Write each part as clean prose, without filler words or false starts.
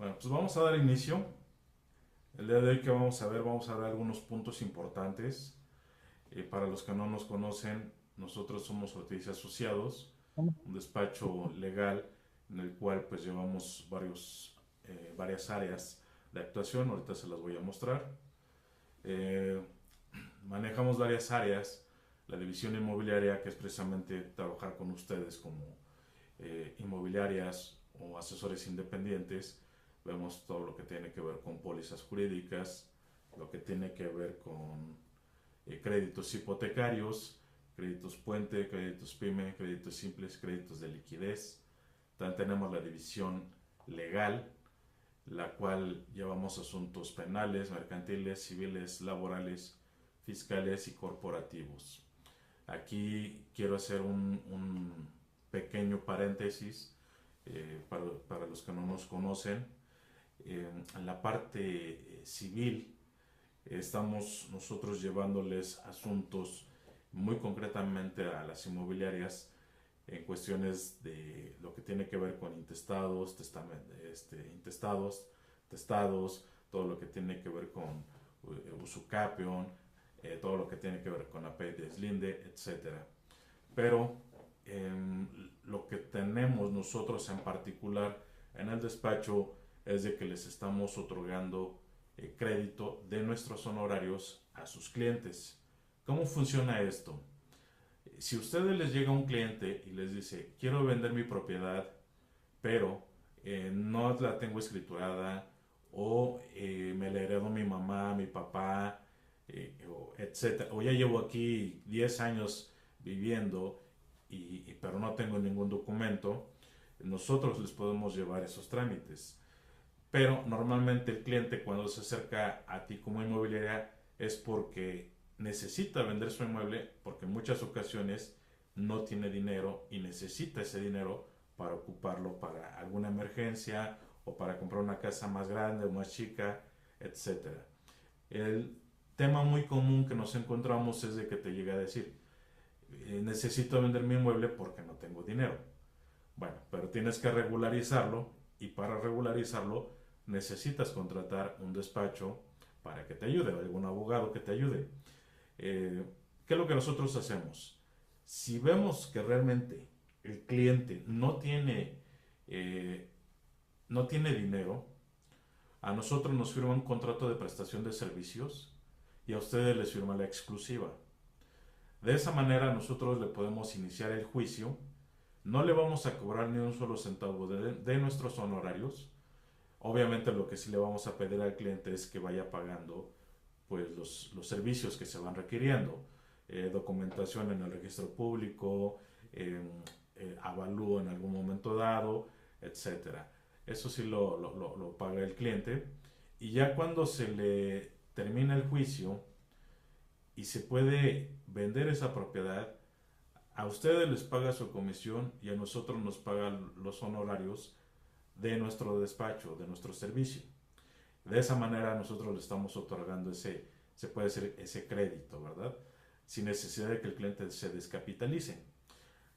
Bueno, pues vamos a dar inicio. El día de hoy que vamos a ver algunos puntos importantes. Para los que no nos conocen, nosotros somos Ortiz y Asociados, un despacho legal en el cual pues llevamos varias áreas de actuación. Ahorita se las voy a mostrar. Eh, Manejamos varias áreas. La división inmobiliaria, que es precisamente trabajar con ustedes como inmobiliarias o asesores independientes. Vemos todo lo que tiene que ver con pólizas jurídicas, lo que tiene que ver con créditos hipotecarios, créditos puente, créditos pyme, créditos simples, créditos de liquidez. También tenemos la división legal, la cual llevamos asuntos penales, mercantiles, civiles, laborales, fiscales y corporativos. Aquí quiero hacer un pequeño paréntesis para los que no nos conocen. En la parte civil estamos nosotros llevándoles asuntos muy concretamente a las inmobiliarias en cuestiones de lo que tiene que ver con intestados, intestados, testados, todo lo que tiene que ver con usucapión, todo lo que tiene que ver con API deslinde, etcétera. Pero lo que tenemos nosotros en particular en el despacho es de que les estamos otorgando crédito de nuestros honorarios a sus clientes. ¿Cómo funciona esto? Si a ustedes les llega un cliente y les dice, quiero vender mi propiedad, pero no la tengo escriturada o me la heredó mi mamá, mi papá, etcétera, o ya llevo aquí 10 años viviendo pero no tengo ningún documento, nosotros les podemos llevar esos trámites. Pero normalmente el cliente cuando se acerca a ti como inmobiliaria es porque necesita vender su inmueble, porque en muchas ocasiones no tiene dinero y necesita ese dinero para ocuparlo para alguna emergencia o para comprar una casa más grande o más chica, etcétera. El tema muy común que nos encontramos es de que te llega a decir, necesito vender mi inmueble porque no tengo dinero. Bueno, pero tienes que regularizarlo y para regularizarlo necesitas contratar un despacho para que te ayude, o algún abogado que te ayude. Eh, ¿Qué es lo que nosotros hacemos? Si vemos que realmente el cliente eh, no tiene dinero, a nosotros nos firma un contrato de prestación de servicios y a ustedes les firma la exclusiva. De esa manera nosotros le podemos iniciar el juicio, no le vamos a cobrar ni un solo centavo de nuestros honorarios. Obviamente lo que sí le vamos a pedir al cliente es que vaya pagando pues los servicios que se van requiriendo, documentación en el registro público, eh, avalúo en algún momento dado, etcétera. Eso sí lo paga el cliente y ya cuando se le termina el juicio y se puede vender esa propiedad, a ustedes les paga su comisión y a nosotros nos pagan los honorarios de nuestro despacho, de nuestro servicio. De esa manera nosotros le estamos otorgando se puede decir, ese crédito, ¿verdad? Sin necesidad de que el cliente se descapitalice.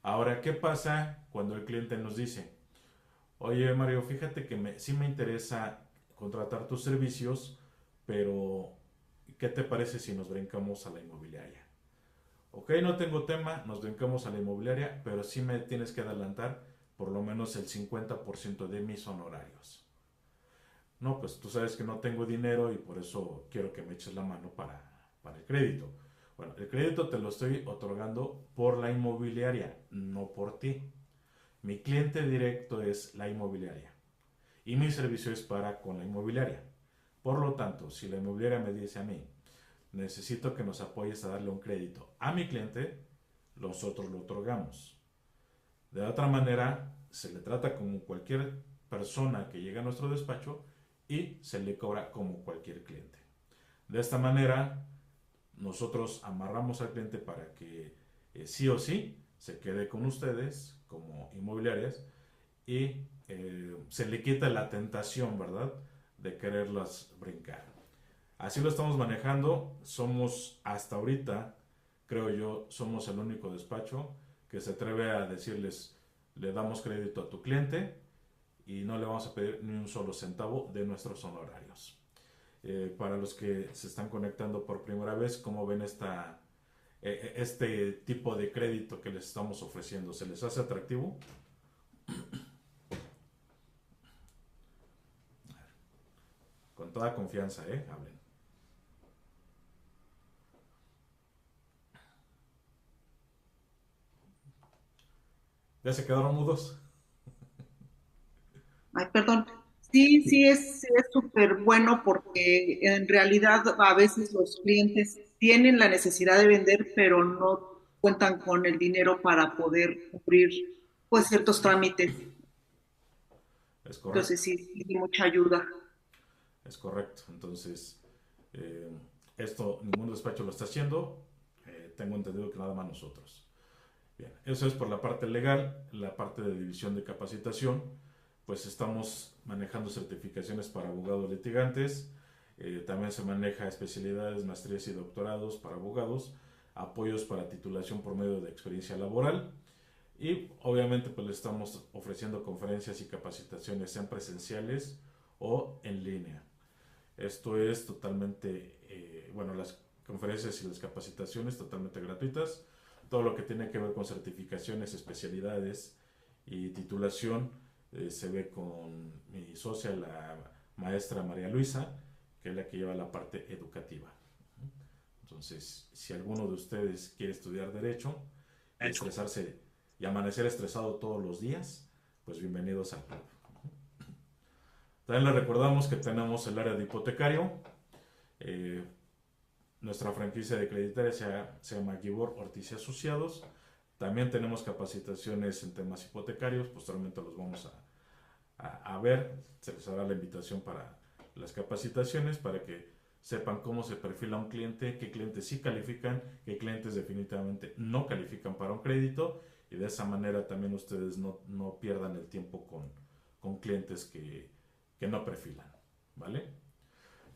Ahora, ¿qué pasa cuando el cliente nos dice, oye Mario, fíjate que sí me interesa contratar tus servicios, pero ¿qué te parece si nos brincamos a la inmobiliaria? Ok, no tengo tema, nos brincamos a la inmobiliaria, pero sí me tienes que adelantar por lo menos el 50% de mis honorarios. No, pues tú sabes que no tengo dinero y por eso quiero que me eches la mano para el crédito. Bueno, el crédito te lo estoy otorgando por la inmobiliaria, no por ti. Mi cliente directo es la inmobiliaria y mi servicio es para con la inmobiliaria. Por lo tanto, si la inmobiliaria me dice a mí, necesito que nos apoyes a darle un crédito a mi cliente, nosotros lo otorgamos. De otra manera, se le trata como cualquier persona que llega a nuestro despacho y se le cobra como cualquier cliente. De esta manera, nosotros amarramos al cliente para que sí o sí se quede con ustedes como inmobiliarias y se le quita la tentación, ¿verdad?, de quererlas brincar. Así lo estamos manejando. Somos hasta ahorita, creo yo, somos el único despacho que se atreve a decirles, le damos crédito a tu cliente y no le vamos a pedir ni un solo centavo de nuestros honorarios. Para los que se están conectando por primera vez, ¿cómo ven este tipo de crédito que les estamos ofreciendo? ¿Se les hace atractivo? Con toda confianza, hablen. ¿Ya se quedaron mudos? Ay, perdón. Sí, sí es súper bueno porque en realidad a veces los clientes tienen la necesidad de vender, pero no cuentan con el dinero para poder cubrir pues ciertos trámites. Es Entonces correcto, sí, mucha ayuda. es correcto. Entonces, eh, esto ningún despacho lo está haciendo. Tengo entendido que nada más nosotros. Bien, eso es por la parte legal. La parte de división de capacitación, pues estamos manejando certificaciones para abogados litigantes. También se maneja especialidades, maestrías y doctorados para abogados, apoyos para titulación por medio de experiencia laboral. Y obviamente pues le estamos ofreciendo conferencias y capacitaciones sean presenciales o en línea. Esto es totalmente, bueno, las conferencias y las capacitaciones totalmente gratuitas. Todo lo que tiene que ver con certificaciones, especialidades y titulación se ve con mi socia, la maestra María Luisa, que es la que lleva la parte educativa. Entonces, si alguno de ustedes quiere estudiar derecho y estresarse y amanecer estresado todos los días, pues bienvenidos al club. También les recordamos que tenemos el área de hipotecario. Eh, Nuestra franquicia de creditaria se llama Gibor Ortiz y Asociados. También tenemos capacitaciones en temas hipotecarios. Posteriormente los vamos a ver. Se les hará la invitación para las capacitaciones para que sepan cómo se perfila un cliente, qué clientes sí califican, qué clientes definitivamente no califican para un crédito, y de esa manera también ustedes no pierdan el tiempo con clientes que no perfilan, ¿vale?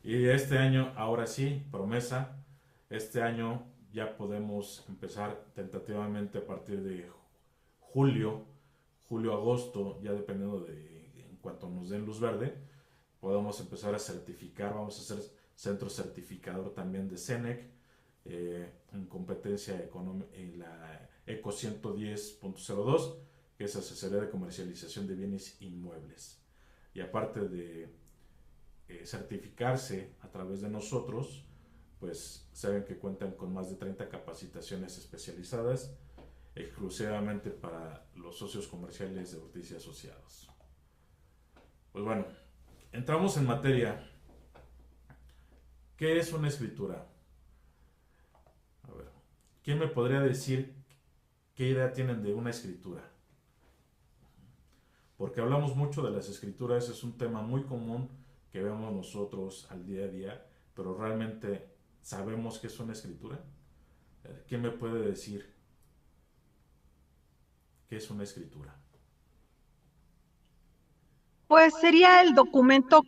Y este año, ahora sí, promesa, este año ya podemos empezar tentativamente a partir de julio, julio-agosto, ya dependiendo de en cuanto nos den luz verde, podemos empezar a certificar, vamos a ser centro certificador también de CENEC, en competencia en la ECO 110.02, que es asesoría de comercialización de bienes inmuebles. Y aparte de certificarse a través de nosotros, pues saben que cuentan con más de 30 capacitaciones especializadas exclusivamente para los socios comerciales de Ortiz y Asociados. Pues bueno, entramos en materia. ¿Qué es una escritura? A ver, ¿quién me podría decir qué idea tienen de una escritura? Porque hablamos mucho de las escrituras, es un tema muy común que vemos nosotros al día a día, pero realmente sabemos qué es una escritura. ¿Quién me puede decir qué es una escritura? Pues sería el documento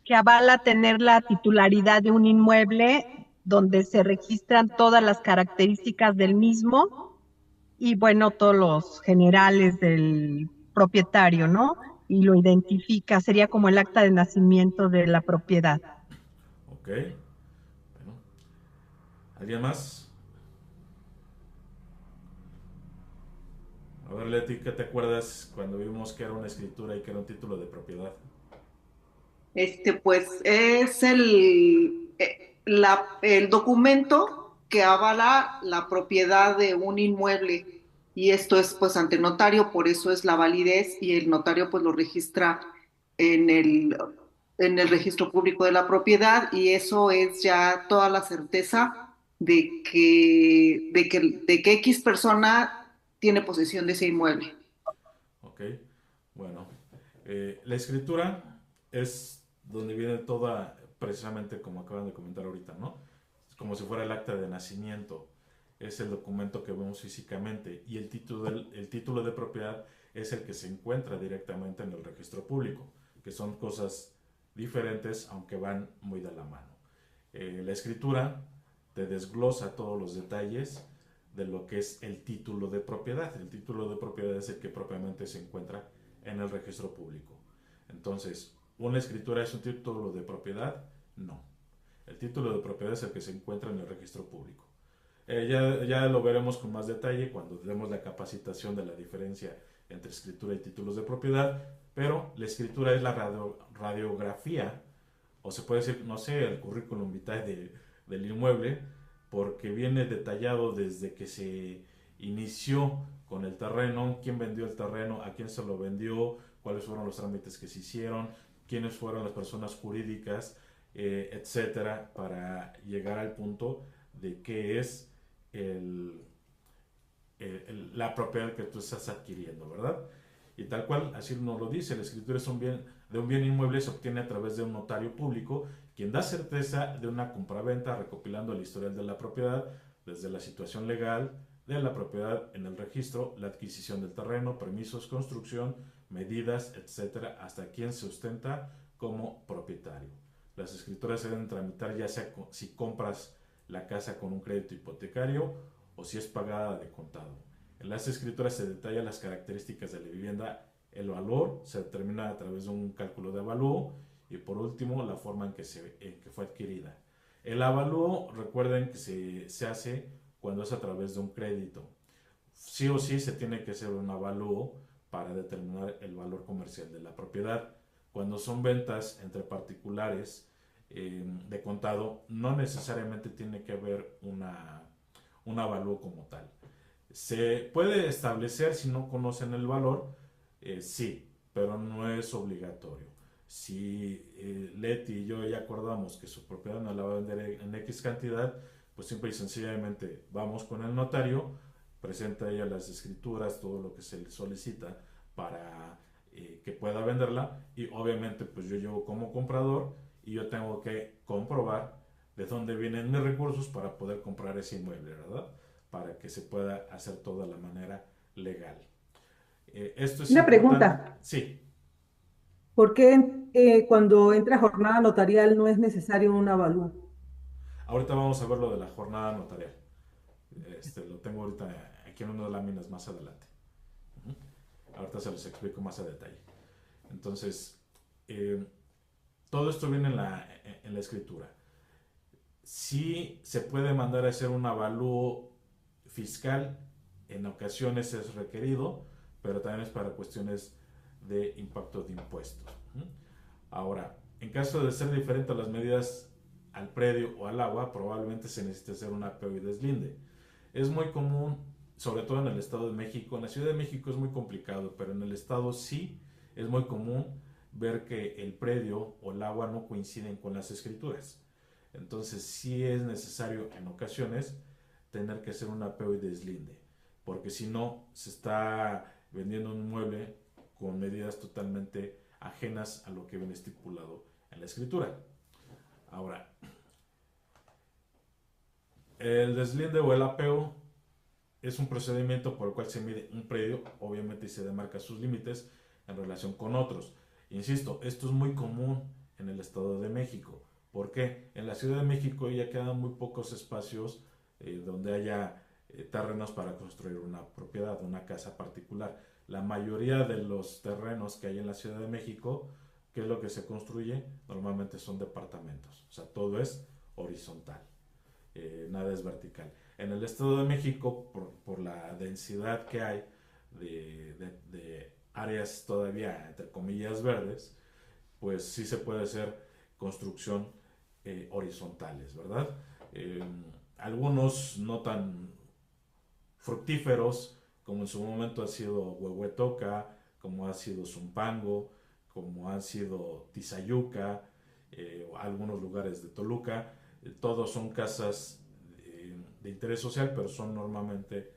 que avala tener la titularidad de un inmueble donde se registran todas las características del mismo y bueno, todos los generales del propietario, ¿no? Y lo identifica, sería como el acta de nacimiento de la propiedad. Ok, bueno, ¿alguien más? A ver, Leti, ¿qué te acuerdas cuando vimos que era una escritura y que era un título de propiedad? Pues es el documento que avala la propiedad de un inmueble y esto es pues ante notario, por eso es la validez y el notario pues lo registra en en el registro público de la propiedad y eso es ya toda la certeza de que X persona tiene posesión de ese inmueble. Ok, bueno, la escritura es donde viene toda, precisamente como acaban de comentar ahorita, ¿no? Es como si fuera el acta de nacimiento, es el documento que vemos físicamente y el título de propiedad es el que se encuentra directamente en el registro público, que son cosas diferentes aunque van muy de la mano. La escritura te desglosa todos los detalles de lo que es el título de propiedad. El título de propiedad es el que propiamente se encuentra en el registro público. Entonces, ¿una escritura es un título de propiedad? No. El título de propiedad es el que se encuentra en el registro público. Ya lo veremos con más detalle cuando demos la capacitación de la diferencia entre escritura y títulos de propiedad, pero la escritura es la radiografía, o se puede decir, no sé, el currículum vitae del inmueble, porque viene detallado desde que se inició con el terreno, quién vendió el terreno, a quién se lo vendió, cuáles fueron los trámites que se hicieron, quiénes fueron las personas jurídicas, etcétera, para llegar al punto de qué es la propiedad que tú estás adquiriendo, ¿verdad? Y tal cual, así nos lo dice, la escritura es de un bien inmueble se obtiene a través de un notario público, quien da certeza de una compraventa recopilando el historial de la propiedad, desde la situación legal de la propiedad en el registro, la adquisición del terreno, permisos, construcción, medidas, etcétera, hasta quien se ostenta como propietario. Las escrituras se deben tramitar ya sea si compras la casa con un crédito hipotecario o si es pagada de contado. En las escrituras se detallan las características de la vivienda, el valor se determina a través de un cálculo de avalúo y por último la forma en que fue adquirida. El avalúo, recuerden que se hace cuando es a través de un crédito. Sí o sí se tiene que hacer un avalúo para determinar el valor comercial de la propiedad. Cuando son ventas entre particulares de contado, no necesariamente tiene que haber un avalúo como tal. Se puede establecer si no conocen el valor, sí, pero no es obligatorio. Si Leti y yo ya acordamos que su propiedad nos la va a vender en X cantidad, pues simple y sencillamente vamos con el notario, presenta ella las escrituras, todo lo que se le solicita para que pueda venderla, y obviamente pues yo llevo como comprador y yo tengo que comprobar de dónde vienen mis recursos para poder comprar ese inmueble, ¿verdad? Para que se pueda hacer todo de la manera legal. Esto es Una importante. pregunta, Sí, ¿por qué cuando entra jornada notarial no es necesario un avalúo? ahorita vamos a ver lo de la jornada notarial. Lo tengo ahorita aquí en unas láminas más adelante. Ahorita se los explico más a detalle. Entonces, todo esto viene en la escritura. Sí se puede mandar a hacer un avalúo fiscal, en ocasiones es requerido, pero también es para cuestiones de impacto de impuestos. Ahora, en caso de ser diferente a las medidas al predio o al agua, probablemente se necesite hacer un apeo y deslinde. Es muy común, sobre todo en el Estado de México. En la Ciudad de México es muy complicado, pero en el Estado sí es muy común ver que el predio o el agua no coinciden con las escrituras. Entonces sí es necesario en ocasiones tener que hacer un apeo y deslinde, porque si no se está vendiendo un inmueble con medidas totalmente ajenas a lo que viene estipulado en la escritura. Ahora, el deslinde o el apeo es un procedimiento por el cual se mide un predio, obviamente, y se demarca sus límites en relación con otros. Insisto, esto es muy común en el Estado de México. ¿Por qué? En la Ciudad de México ya quedan muy pocos espacios donde haya terrenos para construir una propiedad, una casa particular. La mayoría de los terrenos que hay en la Ciudad de México, ¿qué es lo que se construye? Normalmente son departamentos, o sea, todo es horizontal, nada es vertical. En el Estado de México, por la densidad que hay de áreas todavía, entre comillas, verdes, pues sí se puede hacer construcción horizontales, ¿verdad? Algunos no tan fructíferos, como en su momento ha sido Huehuetoca, como ha sido Zumpango, como ha sido Tizayuca, algunos lugares de Toluca. Todos son casas de interés social, pero son normalmente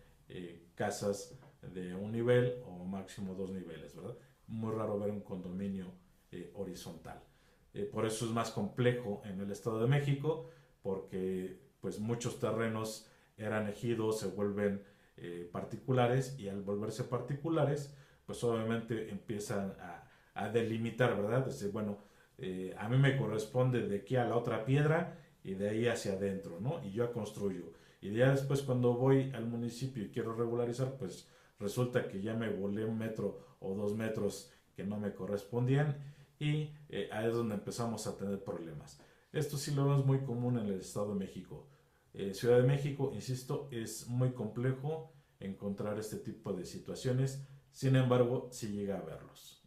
casas de un nivel o máximo 2 niveles, ¿verdad? Muy raro ver un condominio horizontal. Por eso es más complejo en el Estado de México, porque pues muchos terrenos eran ejidos, se vuelven particulares, y al volverse particulares, pues obviamente empiezan a delimitar, ¿verdad? Decir, bueno, a mí me corresponde de aquí a la otra piedra y de ahí hacia adentro, ¿no? Y yo construyo. Y ya después, cuando voy al municipio y quiero regularizar, pues resulta que ya me volé 1 metro o 2 metros que no me correspondían y ahí es donde empezamos a tener problemas. Esto sí lo vemos muy común en el Estado de México. Ciudad de México, insisto, es muy complejo encontrar este tipo de situaciones, sin embargo, sí llega a verlos.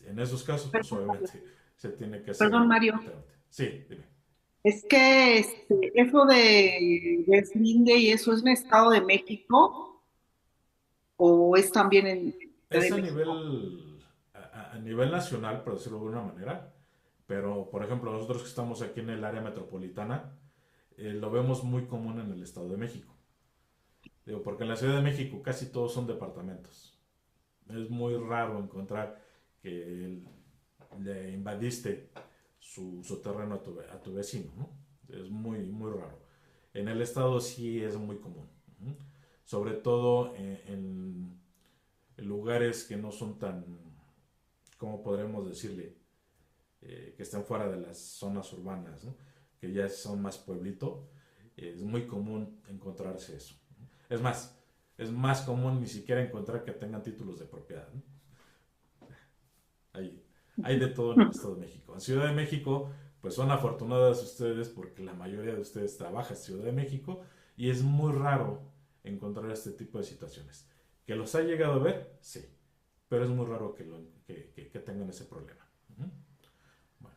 En esos casos, pues Perdón, obviamente se tiene que hacer perdón, Mario. el trámite. Sí, dime. Es que eso de deslinde y eso es en Estado de México o es también en Ciudad Es de México. a nivel nacional, por decirlo de alguna manera, pero por ejemplo, nosotros que estamos aquí en el área metropolitana, lo vemos muy común en el Estado de México. Digo, porque en la Ciudad de México casi todos son departamentos. Es muy raro encontrar que le invadiste su terreno a tu vecino, ¿no? Es muy, muy raro. En el estado sí es muy común. ¿No? Sobre todo en lugares que no son tan, ¿cómo podremos decirle? Que están fuera de las zonas urbanas, ¿no? Que ya son más pueblito, es muy común encontrarse eso. ¿No? Es más común ni siquiera encontrar que tengan títulos de propiedad. ¿No? Hay, hay de todo en el Estado de México. En Ciudad de México, pues son afortunadas ustedes porque la mayoría de ustedes trabaja en Ciudad de México y es muy raro encontrar este tipo de situaciones. ¿Que los ha llegado a ver? Sí, pero es muy raro que tengan ese problema. Uh -huh. Bueno,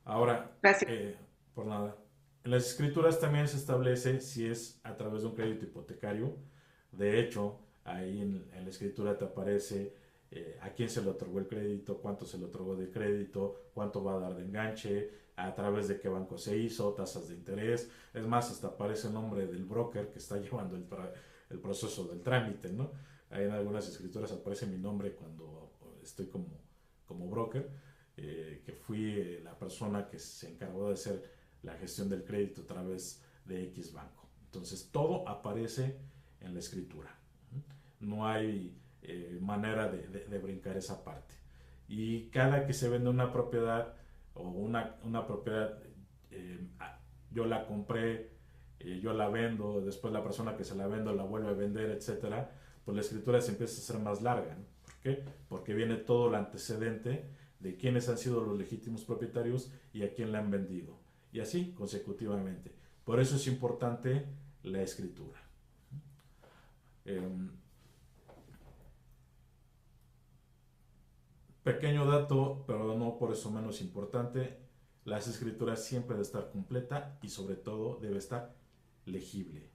ahora, Gracias. por nada, en las escrituras también se establece si es a través de un crédito hipotecario. De hecho, ahí en la escritura te aparece a quién se le otorgó el crédito, cuánto se le otorgó de crédito, cuánto va a dar de enganche, a través de qué banco se hizo, tasas de interés. Es más, hasta aparece el nombre del broker que está llevando el proceso del trámite, ¿no? Ahí en algunas escrituras aparece mi nombre cuando estoy como broker, que fui la persona que se encargó de hacer la gestión del crédito a través de X banco. Entonces, todo aparece en la escritura. No hay manera de brincar esa parte. Y cada que se vende una propiedad o una propiedad, yo la compré, yo la vendo, después la persona que se la vendo la vuelve a vender, etcétera, pues la escritura se empieza a hacer más larga, ¿no? ¿Por qué? Porque viene todo el antecedente de quiénes han sido los legítimos propietarios y a quién le han vendido. Y así consecutivamente. Por eso es importante la escritura. Pequeño dato, pero no por eso menos importante, las escrituras siempre deben estar completa y sobre todo debe estar legible.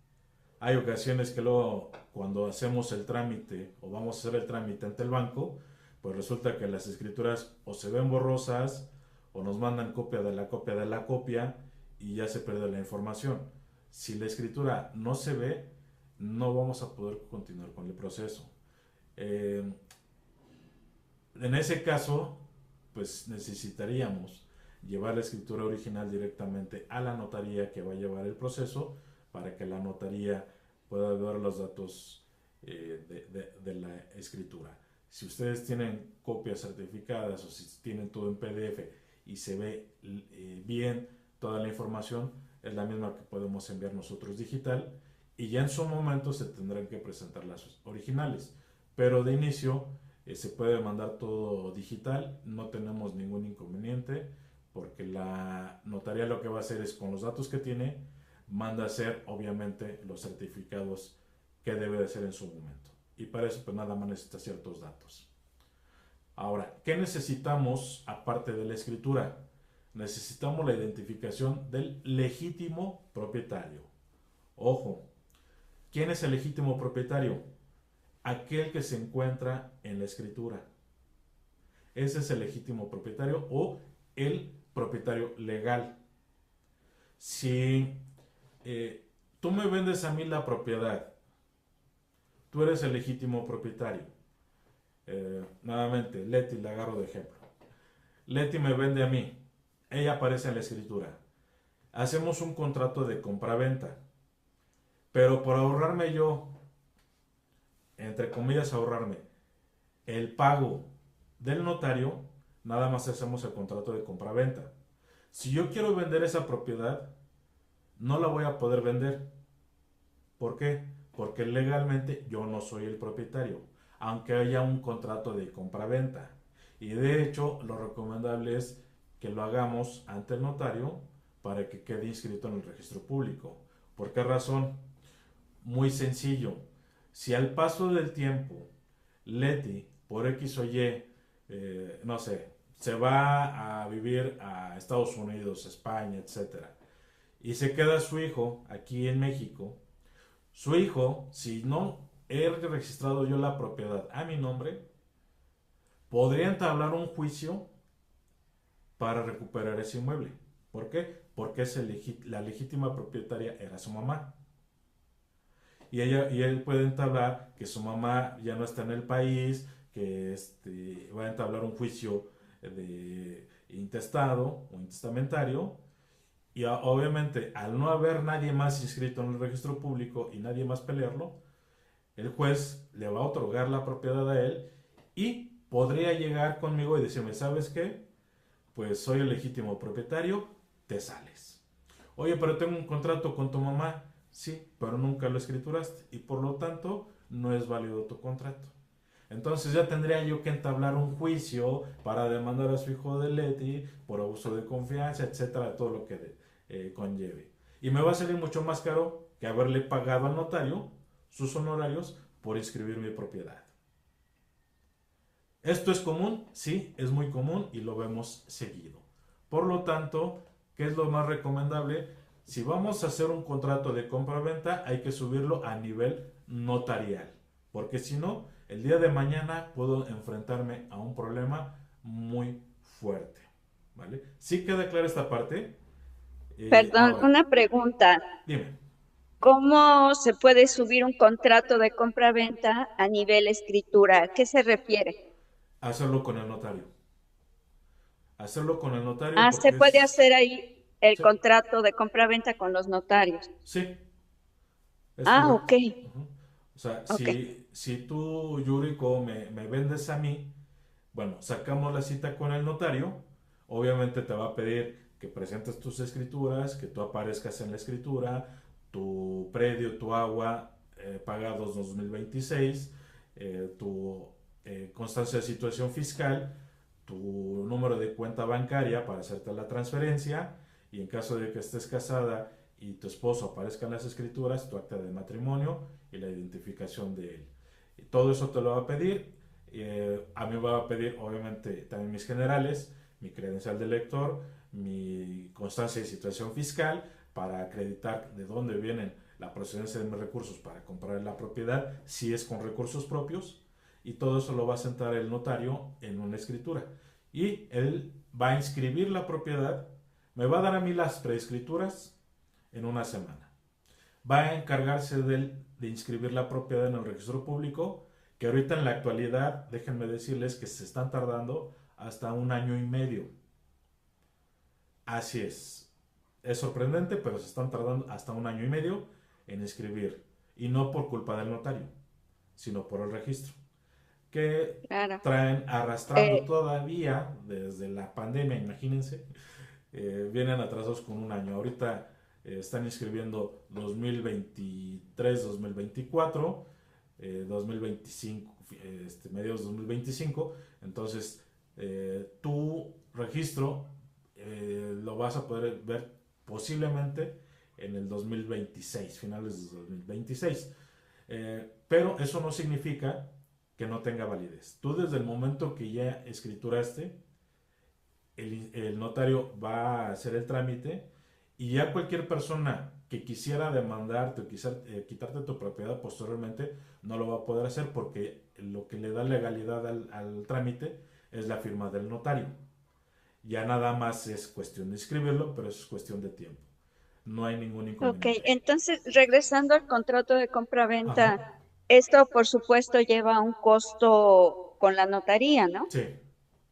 Hay ocasiones que luego cuando hacemos el trámite o vamos a hacer el trámite ante el banco, pues resulta que las escrituras o se ven borrosas o nos mandan copia de la copia de la copia y ya se pierde la información. Si la escritura no se ve, no vamos a poder continuar con el proceso. En ese caso, pues necesitaríamos llevar la escritura original directamente a la notaría que va a llevar el proceso para que la notaría pueda ver los datos de la escritura. Si ustedes tienen copias certificadas o si tienen todo en PDF y se ve bien toda la información, es la misma que podemos enviar nosotros digital y ya en su momento se tendrán que presentar las originales. Pero de inicio se puede mandar todo digital, no tenemos ningún inconveniente porque la notaría lo que va a hacer es con los datos que tiene, manda a hacer obviamente los certificados que debe de hacer en su momento. Y para eso pues nada más necesita ciertos datos. Ahora, ¿qué necesitamos aparte de la escritura? Necesitamos la identificación del legítimo propietario. Ojo, ¿quién es el legítimo propietario? Aquel que se encuentra en la escritura. Ese es el legítimo propietario o el propietario legal. Si tú me vendes a mí la propiedad, tú eres el legítimo propietario. Nuevamente, Leti la agarro de ejemplo. Leti me vende a mí, ella aparece en la escritura. Hacemos un contrato de compra-venta, pero por ahorrarme yo, entre comillas ahorrarme, el pago del notario, nada más hacemos el contrato de compra-venta. Si yo quiero vender esa propiedad, no la voy a poder vender. ¿Por qué? Porque legalmente yo no soy el propietario. aunque haya un contrato de compra-venta. Y de hecho, lo recomendable es que lo hagamos ante el notario para que quede inscrito en el registro público. ¿Por qué razón? Muy sencillo. Si al paso del tiempo Leti, por X o Y, no sé, se va a vivir a Estados Unidos, España, etcétera, y se queda su hijo aquí en México, su hijo, si no he registrado yo la propiedad a mi nombre, podría entablar un juicio para recuperar ese inmueble. ¿Por qué? Porque la legítima propietaria era su mamá. Y él puede entablar que su mamá ya no está en el país, que va a entablar un juicio de intestado o intestamentario. Y obviamente, al no haber nadie más inscrito en el registro público y nadie más pelearlo, el juez le va a otorgar la propiedad a él y podría llegar conmigo y decirme, ¿sabes qué? Pues soy el legítimo propietario, te sales. Oye, pero tengo un contrato con tu mamá. Sí, pero nunca lo escrituraste y por lo tanto no es válido tu contrato. Entonces ya tendría yo que entablar un juicio para demandar a su hijo de Leti por abuso de confianza, etcétera, todo lo que conlleve. Y me va a salir mucho más caro que haberle pagado al notario sus honorarios por inscribir mi propiedad. ¿Esto es común? Sí, es muy común y lo vemos seguido. Por lo tanto, ¿qué es lo más recomendable? Si vamos a hacer un contrato de compra-venta, hay que subirlo a nivel notarial, porque si no, el día de mañana puedo enfrentarme a un problema muy fuerte, ¿vale? ¿Sí queda clara esta parte? Perdón, Ahora, una pregunta. dime, ¿Cómo se puede subir un contrato de compra-venta a nivel escritura? ¿A qué se refiere? hacerlo con el notario. Hacerlo con el notario Ah, se porque puede es... hacer ahí el Sí, contrato de compra-venta con los notarios. sí, es Ah, correcto. ok, Ujú. O sea, ok. si tú, Yuriko, me vendes a mí, bueno, sacamos la cita con el notario, obviamente te va a pedir que presentes tus escrituras, que tú aparezcas en la escritura, tu predio, tu agua, pagados 2026, tu constancia de situación fiscal, tu número de cuenta bancaria para hacerte la transferencia y en caso de que estés casada y tu esposo aparezca en las escrituras, tu acta de matrimonio y la identificación de él. Y todo eso te lo va a pedir. A mí me va a pedir obviamente también mis generales, mi credencial de lector, mi constancia de situación fiscal para acreditar de dónde vienen la procedencia de mis recursos para comprar la propiedad, si es con recursos propios, y todo eso lo va a sentar el notario en una escritura. Y él va a inscribir la propiedad, me va a dar a mí las preescrituras en una semana. Va a encargarse de inscribir la propiedad en el registro público, que ahorita en la actualidad, déjenme decirles que se están tardando hasta 1 año y medio. Así es sorprendente, pero se están tardando hasta 1 año y medio en inscribir. Y no por culpa del notario, sino por el registro, que Claro. traen arrastrando Eh, todavía desde la pandemia, imagínense, vienen atrasados con 1 año. Ahorita están inscribiendo 2023, 2024, 2025, mediados de 2025. Entonces, tu registro lo vas a poder ver posiblemente en el 2026, finales de 2026. Pero eso no significa que no tenga validez. Tú desde el momento que ya escrituraste, el notario va a hacer el trámite y ya cualquier persona que quisiera demandarte o quisiera quitarte tu propiedad posteriormente no lo va a poder hacer porque lo que le da legalidad al trámite es la firma del notario. Ya nada más es cuestión de escribirlo, pero es cuestión de tiempo. No hay ningún ok, inconveniente. entonces regresando al contrato de Ajá. compra-venta, esto por supuesto lleva un costo con la notaría, ¿no? Sí,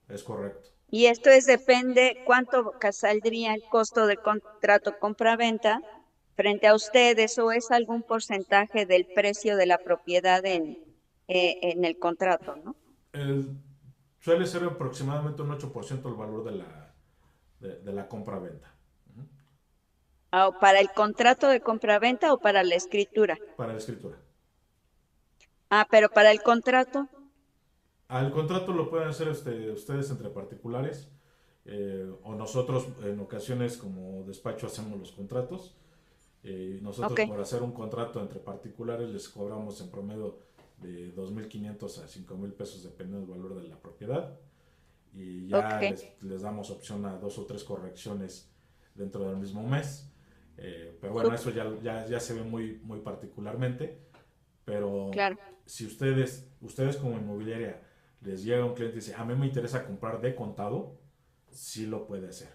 es correcto. Y esto es depende cuánto saldría el costo del contrato compra-venta frente a ustedes o es algún porcentaje del precio de la propiedad en el contrato, ¿no? El, suele ser aproximadamente un 8% el valor de la compra-venta. Ah, ¿o para el contrato de compraventa o para la escritura? Para la escritura. Ah, pero para el contrato. Al contrato lo pueden hacer ustedes entre particulares, o nosotros en ocasiones como despacho hacemos los contratos. Ok, Nosotros por hacer un contrato entre particulares les cobramos en promedio de 2.500 a 5.000 pesos dependiendo del valor de la propiedad, y ya ok, les damos opción a 2 o 3 correcciones dentro del mismo mes. Pero bueno, eso súper, ya se ve muy, muy particularmente. Pero claro. si ustedes como inmobiliaria les llega un cliente y dice, a mí me interesa comprar de contado, sí lo puede hacer.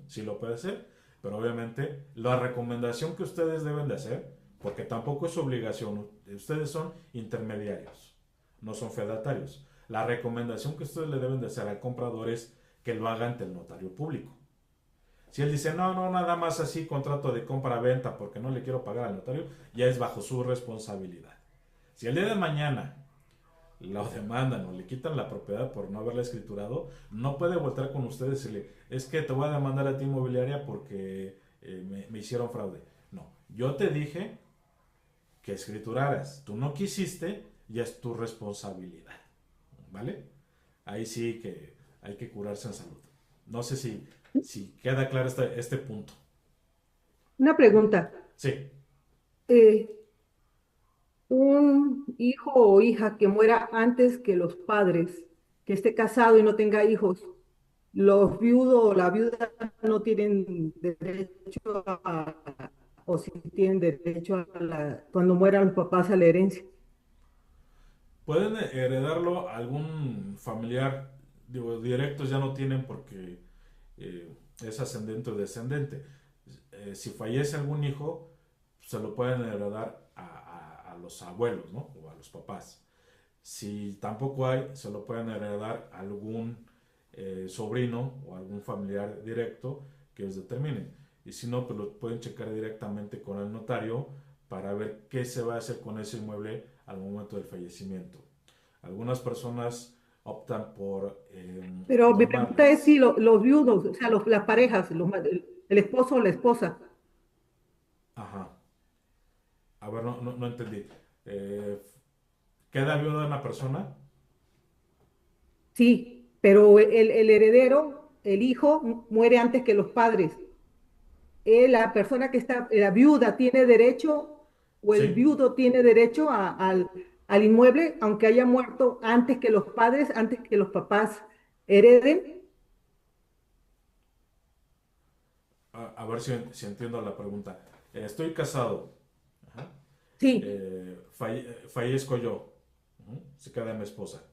Sí lo puede hacer, pero obviamente la recomendación que ustedes deben de hacer, porque tampoco es obligación, ustedes son intermediarios, no son fedatarios. La recomendación que ustedes le deben de hacer al comprador es que lo haga ante el notario público. Si él dice, no, no, nada más así, contrato de compra-venta porque no le quiero pagar al notario, ya es bajo su responsabilidad. Si el día de mañana lo demandan o le quitan la propiedad por no haberla escriturado, no puede volver con ustedes y decirle, es que te voy a demandar a ti inmobiliaria porque me hicieron fraude. No, yo te dije que escrituraras, tú no quisiste, ya es tu responsabilidad, ¿vale? Ahí sí que hay que curarse en salud. No sé si queda claro este punto. Una pregunta. Sí, eh, un hijo o hija que muera antes que los padres, que esté casado y no tenga hijos, los viudos o la viuda no tienen derecho o si tienen derecho cuando mueran los papás a la herencia. pueden heredarlo algún familiar, digo, directos ya no tienen porque es ascendente o descendente. Si fallece algún hijo, se lo pueden heredar a los abuelos, ¿no? O a los papás. Si tampoco hay, se lo pueden heredar a algún sobrino o algún familiar directo que ellos determinen. Y si no, pues lo pueden checar directamente con el notario para ver qué se va a hacer con ese inmueble al momento del fallecimiento. Algunas personas optan por Pero mi pregunta es si donarles. los viudos, o sea, las parejas, el esposo o la esposa, Ajá. A ver, no entendí. Eh, ¿Queda viuda una persona? sí, pero el heredero, el hijo, muere antes que los padres. La persona que está, la viuda tiene derecho o el Sí. viudo tiene derecho al inmueble, aunque haya muerto antes que los padres, antes que los papás hereden. A ver si entiendo la pregunta. Estoy casado. Ajá. Sí, Fallezco yo. Se queda mi esposa.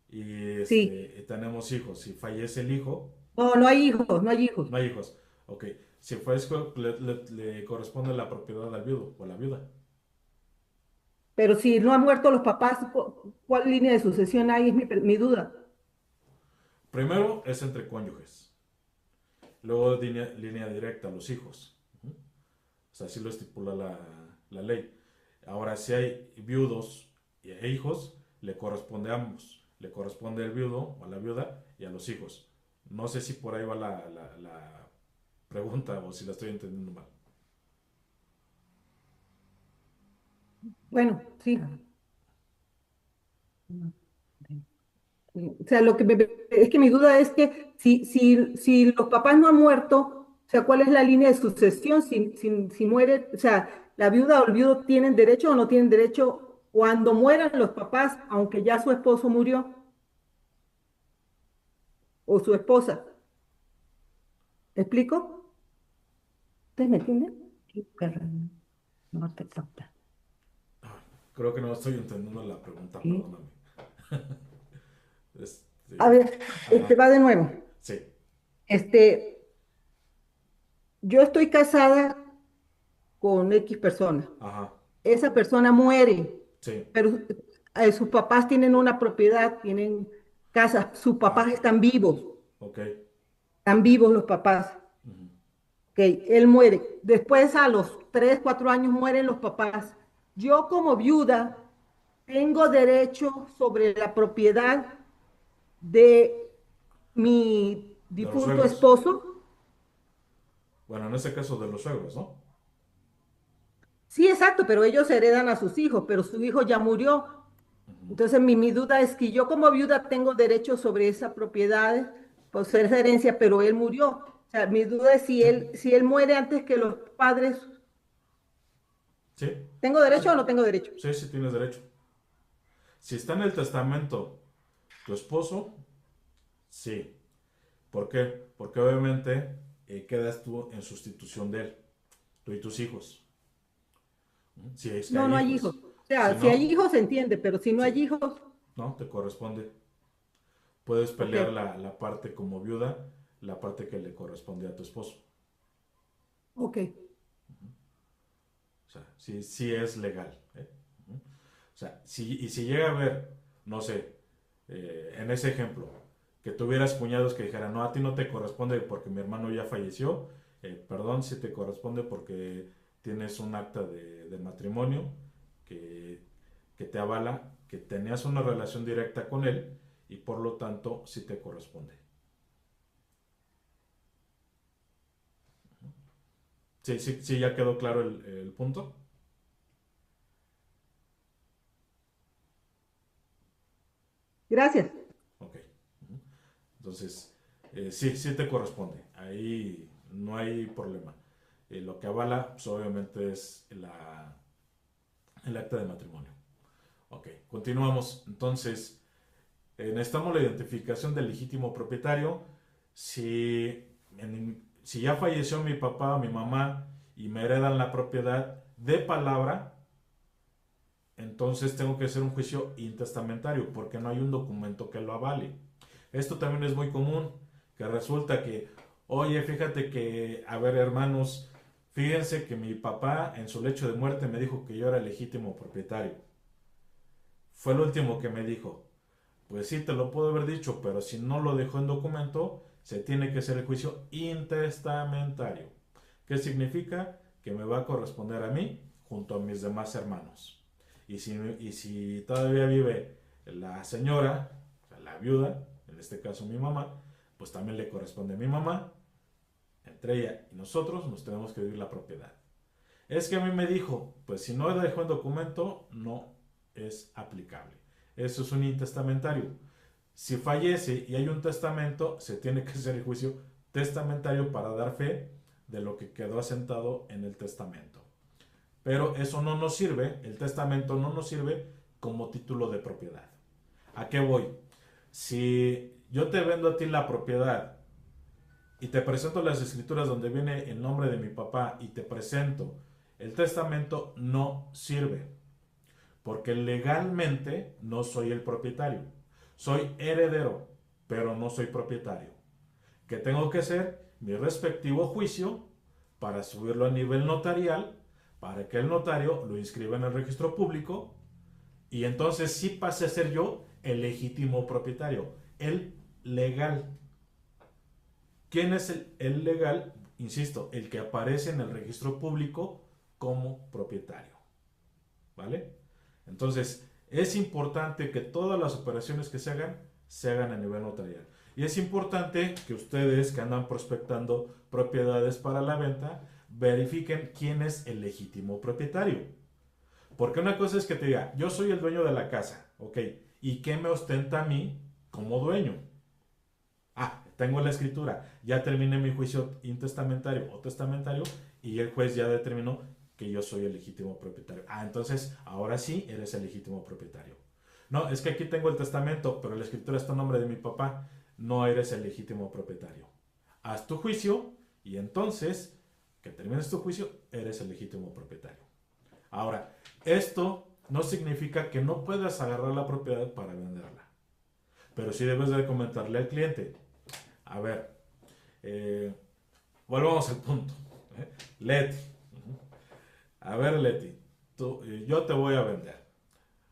Y sí. tenemos hijos. Si fallece el hijo, No, no hay hijos, no hay hijos. no hay hijos. Ok. Si fallezco, le corresponde la propiedad al viudo o a la viuda. Pero si no han muerto los papás, ¿cuál línea de sucesión hay? Es mi duda. Primero es entre cónyuges. Luego línea directa a los hijos. O sea, así lo estipula la ley. Ahora, si hay viudos e hijos, le corresponde a ambos. Le corresponde al viudo o a la viuda y a los hijos. No sé si por ahí va la pregunta o si la estoy entendiendo mal. Bueno, sí. O sea, es que mi duda es que si los papás no han muerto, o sea, ¿cuál es la línea de sucesión? Si muere, o sea, la viuda o el viudo tienen derecho o no tienen derecho cuando mueran los papás, aunque ya su esposo murió o su esposa. ¿Me explico? ¿Ustedes me entienden? Sí, pero no te capta. Creo que no estoy entendiendo la pregunta, Sí. perdóname. A Este, ver, ajá, va de nuevo. sí, Este, yo estoy casada con X persona. ajá, Esa persona muere, sí, pero sus papás tienen una propiedad, tienen casas, sus ah, papás ok, están vivos los papás. ujú. Ok, él muere. Después a los 3, 4 años mueren los papás. Yo como viuda tengo derecho sobre la propiedad de mi De los difunto suegros. esposo. Bueno, en este caso de los suegros, ¿no? Sí, exacto, pero ellos heredan a sus hijos, pero su hijo ya murió. Entonces, mi duda es que yo como viuda tengo derecho sobre esa propiedad por ser herencia, pero él murió. O sea, mi duda es Sí, si él muere antes que los padres, sí, ¿tengo sí, derecho o no tengo derecho? sí, sí tienes derecho. Si está en el testamento tu esposo, sí. ¿Por qué? Porque obviamente quedas tú en sustitución de él, tú y tus hijos. Si es que No, hay no hay hijos. hijos. O Si sea, si hay no, hijos se entiende, pero si no sí, hay hijos, no, te corresponde. Puedes ok, pelear la parte como viuda, la parte que le corresponde a tu esposo. ok. O sea, sí, sí es legal. ¿Eh? O sea, y si llega a ver, no sé, en ese ejemplo, que tuvieras cuñados que dijeran, no, a ti no te corresponde porque mi hermano ya falleció, perdón, si te corresponde porque tienes un acta de matrimonio que, que te avala que tenías una relación directa con él y por lo tanto sí te corresponde. Sí, sí, sí, ya quedó claro el punto. Gracias. Ok. Entonces, sí, sí te corresponde. Ahí no hay problema. Lo que avala, pues, obviamente, es el acta de matrimonio. Ok, continuamos. Entonces, necesitamos la identificación del legítimo propietario. Si ya falleció mi papá o mi mamá y me heredan la propiedad de palabra, entonces tengo que hacer un juicio intestamentario porque no hay un documento que lo avale. Esto también es muy común, que resulta que, oye, fíjate que, a ver, hermanos, fíjense que mi papá en su lecho de muerte me dijo que yo era el legítimo propietario. Fue lo último que me dijo. Pues sí, te lo puedo haber dicho, pero si no lo dejó en documento, se tiene que hacer el juicio intestamentario. ¿Qué significa? Que me va a corresponder a mí junto a mis demás hermanos. Y si todavía vive la señora, o sea, la viuda, en este caso mi mamá, pues también le corresponde a mi mamá. Entre ella y nosotros nos tenemos que dividir la propiedad. Es que a mí me dijo, pues si no lo dejó en documento, no es aplicable. Eso es un intestamentario. Si fallece y hay un testamento, se tiene que hacer el juicio testamentario para dar fe de lo que quedó asentado en el testamento. Pero eso no nos sirve, el testamento no nos sirve como título de propiedad. ¿A qué voy? Si yo te vendo a ti la propiedad y te presento las escrituras donde viene el nombre de mi papá y te presento el testamento, no sirve. Porque legalmente no soy el propietario. Soy heredero, pero no soy propietario. ¿Qué tengo que hacer? Mi respectivo juicio para subirlo a nivel notarial, para que el notario lo inscriba en el registro público y entonces sí pase a ser yo el legítimo propietario, el legal. ¿Quién es el legal? Insisto, el que aparece en el registro público como propietario. ¿Vale? Entonces, es importante que todas las operaciones que se hagan a nivel notarial. Y es importante que ustedes que andan prospectando propiedades para la venta, verifiquen quién es el legítimo propietario. Porque una cosa es que te diga, yo soy el dueño de la casa, ¿ok? ¿Y qué me ostenta a mí como dueño? Ah, tengo la escritura, ya terminé mi juicio intestamentario o testamentario y el juez ya determinó que yo soy el legítimo propietario. Ah, entonces ahora sí eres el legítimo propietario. No, es que aquí tengo el testamento, pero la escritura está a nombre de mi papá. No eres el legítimo propietario. Haz tu juicio y entonces, que termines tu juicio, eres el legítimo propietario. Ahora, esto no significa que no puedas agarrar la propiedad para venderla. Pero sí debes de comentarle al cliente. A ver, volvamos al punto. Leti. A ver, Leti, yo te voy a vender.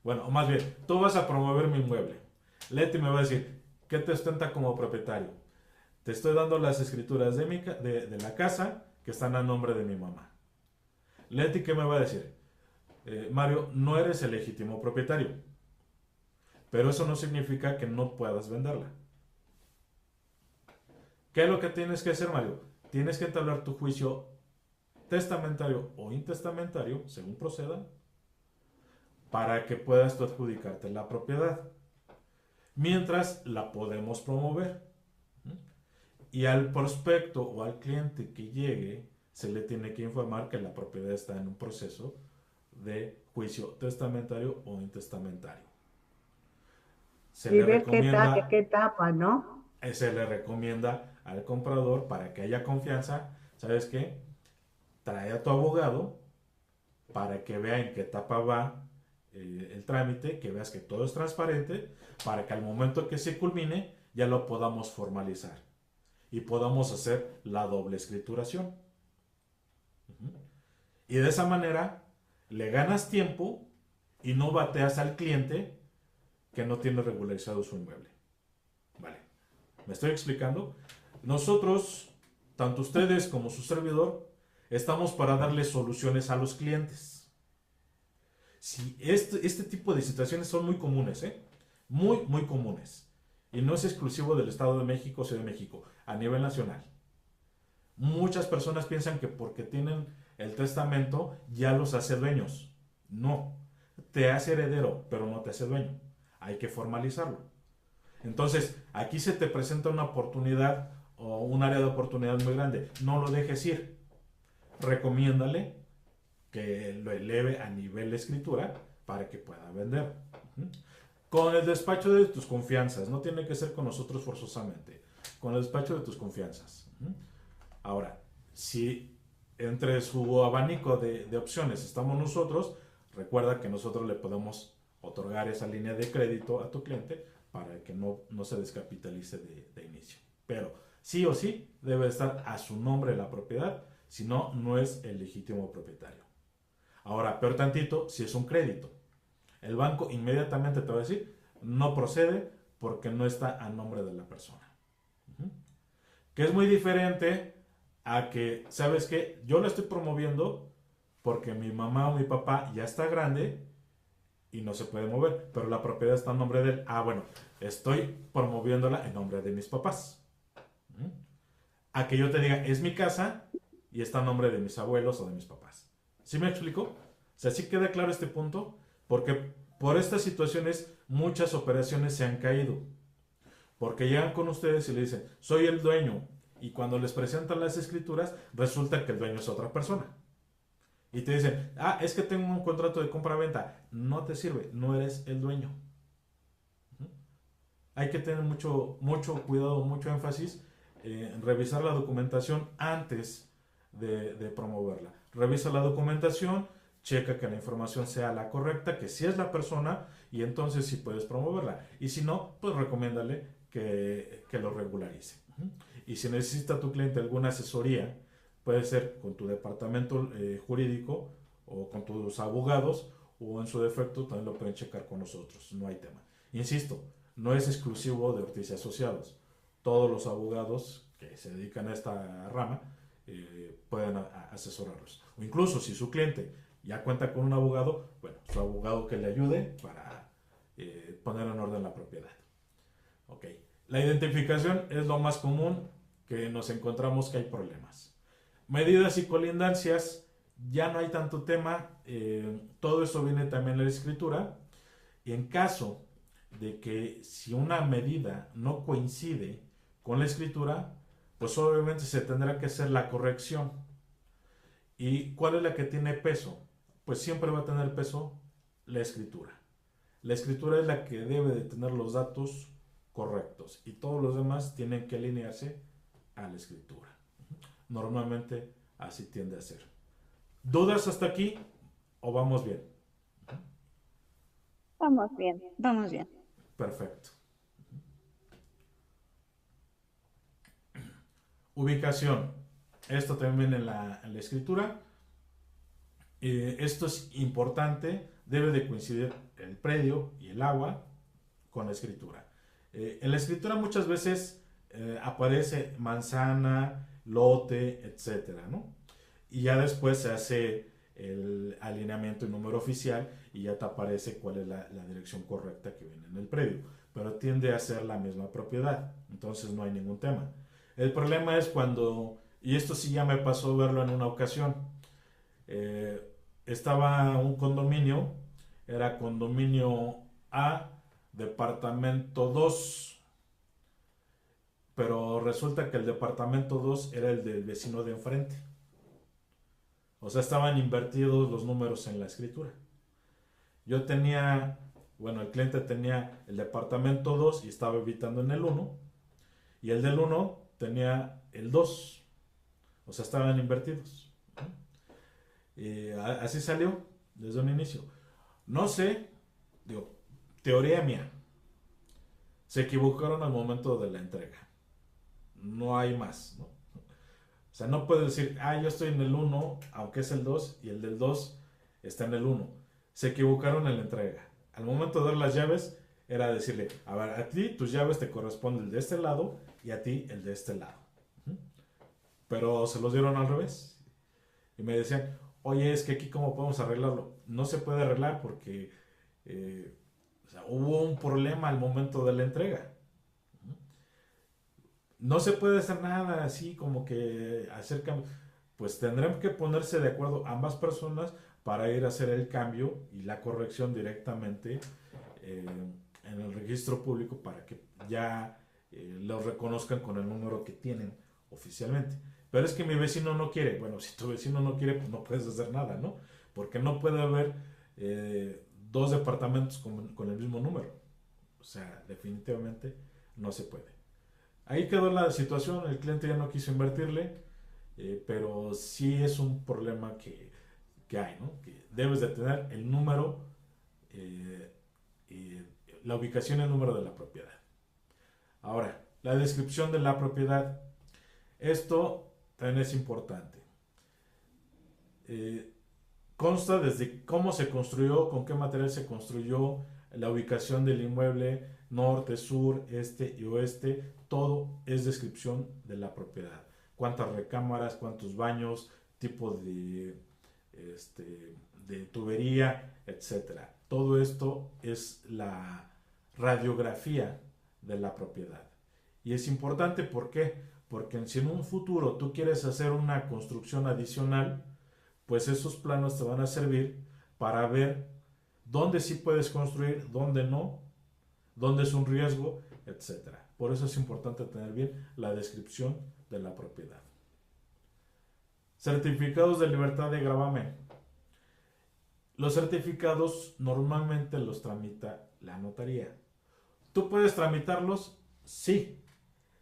Bueno, o más bien, tú vas a promover mi inmueble. Leti me va a decir, ¿qué te ostenta como propietario? Te estoy dando las escrituras de la casa que están a nombre de mi mamá. Leti, ¿qué me va a decir? Mario, no eres el legítimo propietario. Pero eso no significa que no puedas venderla. ¿Qué es lo que tienes que hacer, Mario? Tienes que entablar tu juicio testamentario o intestamentario, según proceda, para que puedas tú adjudicarte la propiedad. Mientras la podemos promover. Y al prospecto o al cliente que llegue, se le tiene que informar que la propiedad está en un proceso de juicio testamentario o intestamentario. Se Y le ver recomienda, qué etapa, ¿no? se le recomienda al comprador, para que haya confianza, ¿sabes qué? Trae a tu abogado para que vea en qué etapa va el trámite, que veas que todo es transparente, para que al momento que se culmine ya lo podamos formalizar y podamos hacer la doble escrituración. Y de esa manera le ganas tiempo y no bateas al cliente que no tiene regularizado su inmueble. Vale, ¿me estoy explicando? Nosotros, tanto ustedes como su servidor, estamos para darle soluciones a los clientes. Si este tipo de situaciones son muy comunes, muy, muy comunes. Y no es exclusivo del Estado de México o Ciudad de México, a nivel nacional. Muchas personas piensan que porque tienen el testamento ya los hace dueños. No, te hace heredero, pero no te hace dueño. Hay que formalizarlo. Entonces, aquí se te presenta una oportunidad o un área de oportunidad muy grande. No lo dejes ir. Recomiéndale que lo eleve a nivel de escritura para que pueda vender. Con el despacho de tus confianzas. No tiene que ser con nosotros forzosamente. Con el despacho de tus confianzas. Ahora, si entre su abanico de opciones estamos nosotros, recuerda que nosotros le podemos otorgar esa línea de crédito a tu cliente para que no se descapitalice de inicio. Pero sí o sí debe estar a su nombre la propiedad, si no, no es el legítimo propietario. Ahora, peor tantito, si es un crédito. El banco inmediatamente te va a decir, no procede porque no está a nombre de la persona. Que es muy diferente a que, ¿sabes qué? Yo la estoy promoviendo porque mi mamá o mi papá ya está grande y no se puede mover, pero la propiedad está a nombre de él. Ah, bueno, estoy promoviéndola en nombre de mis papás. A que yo te diga, es mi casa y está a nombre de mis abuelos o de mis papás. ¿Sí me explico? O sea, ¿sí queda claro este punto? Porque por estas situaciones muchas operaciones se han caído. Porque llegan con ustedes y le dicen, soy el dueño. Y cuando les presentan las escrituras, resulta que el dueño es otra persona. Y te dicen, es que tengo un contrato de compra-venta. No te sirve, no eres el dueño. Hay que tener mucho cuidado, mucho énfasis en revisar la documentación antes de promoverla. Revisa la documentación, checa que la información sea la correcta, que sí es la persona, y entonces sí puedes promoverla. Y si no, pues recomiéndale que lo regularice. Y si necesita tu cliente alguna asesoría, puede ser con tu departamento jurídico o con tus abogados, o en su defecto también lo pueden checar con nosotros, no hay tema. Insisto, no es exclusivo de Ortiz y Asociados. Todos los abogados que se dedican a esta rama pueden asesorarlos. O incluso si su cliente ya cuenta con un abogado, bueno, su abogado que le ayude para poner en orden la propiedad. Ok. La identificación es lo más común que nos encontramos que hay problemas. Medidas y colindancias, ya no hay tanto tema, todo eso viene también en la escritura. Y en caso de que si una medida no coincide con la escritura, pues obviamente se tendrá que hacer la corrección. ¿Y cuál es la que tiene peso? Pues siempre va a tener peso la escritura. La escritura es la que debe de tener los datos correctos y todos los demás tienen que alinearse a la escritura. Normalmente así tiende a ser. ¿Dudas hasta aquí o vamos bien? Vamos bien, vamos bien. Perfecto. Ubicación. Esto también en la escritura. Esto es importante. Debe de coincidir el predio y el agua con la escritura. En la escritura muchas veces aparece manzana, lote, etcétera, ¿no? Y ya después se hace el alineamiento y número oficial y ya te aparece cuál es la dirección correcta que viene en el predio. Pero tiende a ser la misma propiedad, entonces no hay ningún tema. El problema es cuando, y esto sí ya me pasó verlo en una ocasión, estaba un condominio era condominio A, departamento 2, pero resulta que el departamento 2 era el del vecino de enfrente. O sea, estaban invertidos los números en la escritura. Yo tenía, bueno, el cliente tenía el departamento 2 y estaba habitando en el 1, y el del 1 tenía el 2. O sea, estaban invertidos. Así salió desde un inicio. No sé, digo, teoría mía. Se equivocaron al momento de la entrega. No hay más, ¿no? O sea, no puedes decir, yo estoy en el 1, aunque es el 2, y el del 2 está en el 1. Se equivocaron en la entrega. Al momento de dar las llaves, era decirle, a ver, a ti tus llaves te corresponden el de este lado y a ti el de este lado. Pero se los dieron al revés. Y me decían, oye, es que aquí cómo podemos arreglarlo. No se puede arreglar porque o sea, hubo un problema al momento de la entrega. No se puede hacer nada así como que hacer cambios. Pues tendrán que ponerse de acuerdo ambas personas para ir a hacer el cambio y la corrección directamente en el registro público para que ya lo reconozcan con el número que tienen oficialmente. Pero es que mi vecino no quiere. Bueno, si tu vecino no quiere, pues no puedes hacer nada, ¿no? Porque no puede haber dos departamentos con el mismo número. O sea, definitivamente no se puede. Ahí quedó la situación, el cliente ya no quiso invertirle, pero sí es un problema que hay, ¿no? Que debes de tener el número, la ubicación y el número de la propiedad. Ahora, la descripción de la propiedad. Esto también es importante. Consta desde cómo se construyó, con qué material se construyó, la ubicación del inmueble, norte, sur, este y oeste, todo es descripción de la propiedad. Cuántas recámaras, cuántos baños, tipo de tubería, etcétera. Todo esto es la radiografía de la propiedad. Y es importante, ¿por qué? Porque si en un futuro tú quieres hacer una construcción adicional, pues esos planos te van a servir para ver dónde sí puedes construir, dónde no, dónde es un riesgo, etc. Por eso es importante tener bien la descripción de la propiedad. Certificados de libertad de gravamen. Los certificados normalmente los tramita la notaría. ¿Tú puedes tramitarlos? Sí,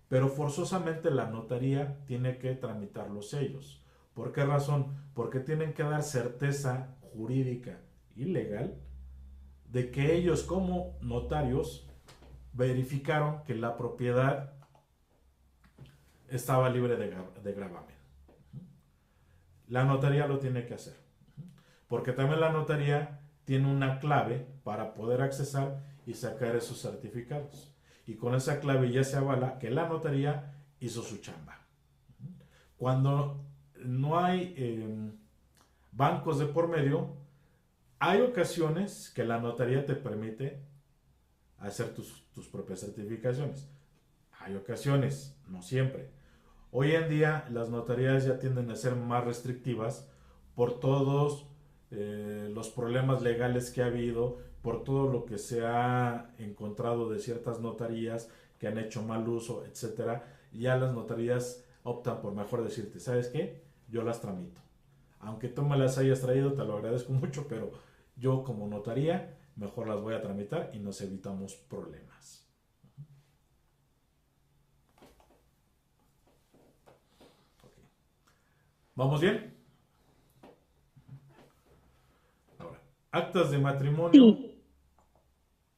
pero forzosamente la notaría tiene que tramitarlos ellos. ¿Por qué razón? Porque tienen que dar certeza jurídica y legal de que ellos como notarios verificaron que la propiedad estaba libre de gravamen. La notaría lo tiene que hacer, porque también la notaría tiene una clave para poder accesar y sacar esos certificados, y con esa clave ya se avala que la notaría hizo su chamba. Cuando no hay bancos de por medio, hay ocasiones que la notaría te permite hacer tus propias certificaciones. Hay ocasiones, no siempre. Hoy en día las notarías ya tienden a ser más restrictivas por todos los problemas legales que ha habido, por todo lo que se ha encontrado de ciertas notarías que han hecho mal uso, etc. Ya las notarías optan por mejor decirte, ¿sabes qué? Yo las tramito. Aunque tú me las hayas traído, te lo agradezco mucho, pero yo como notaría mejor las voy a tramitar y nos evitamos problemas. Okay. ¿Vamos bien? Ahora, actas de matrimonio. Sí.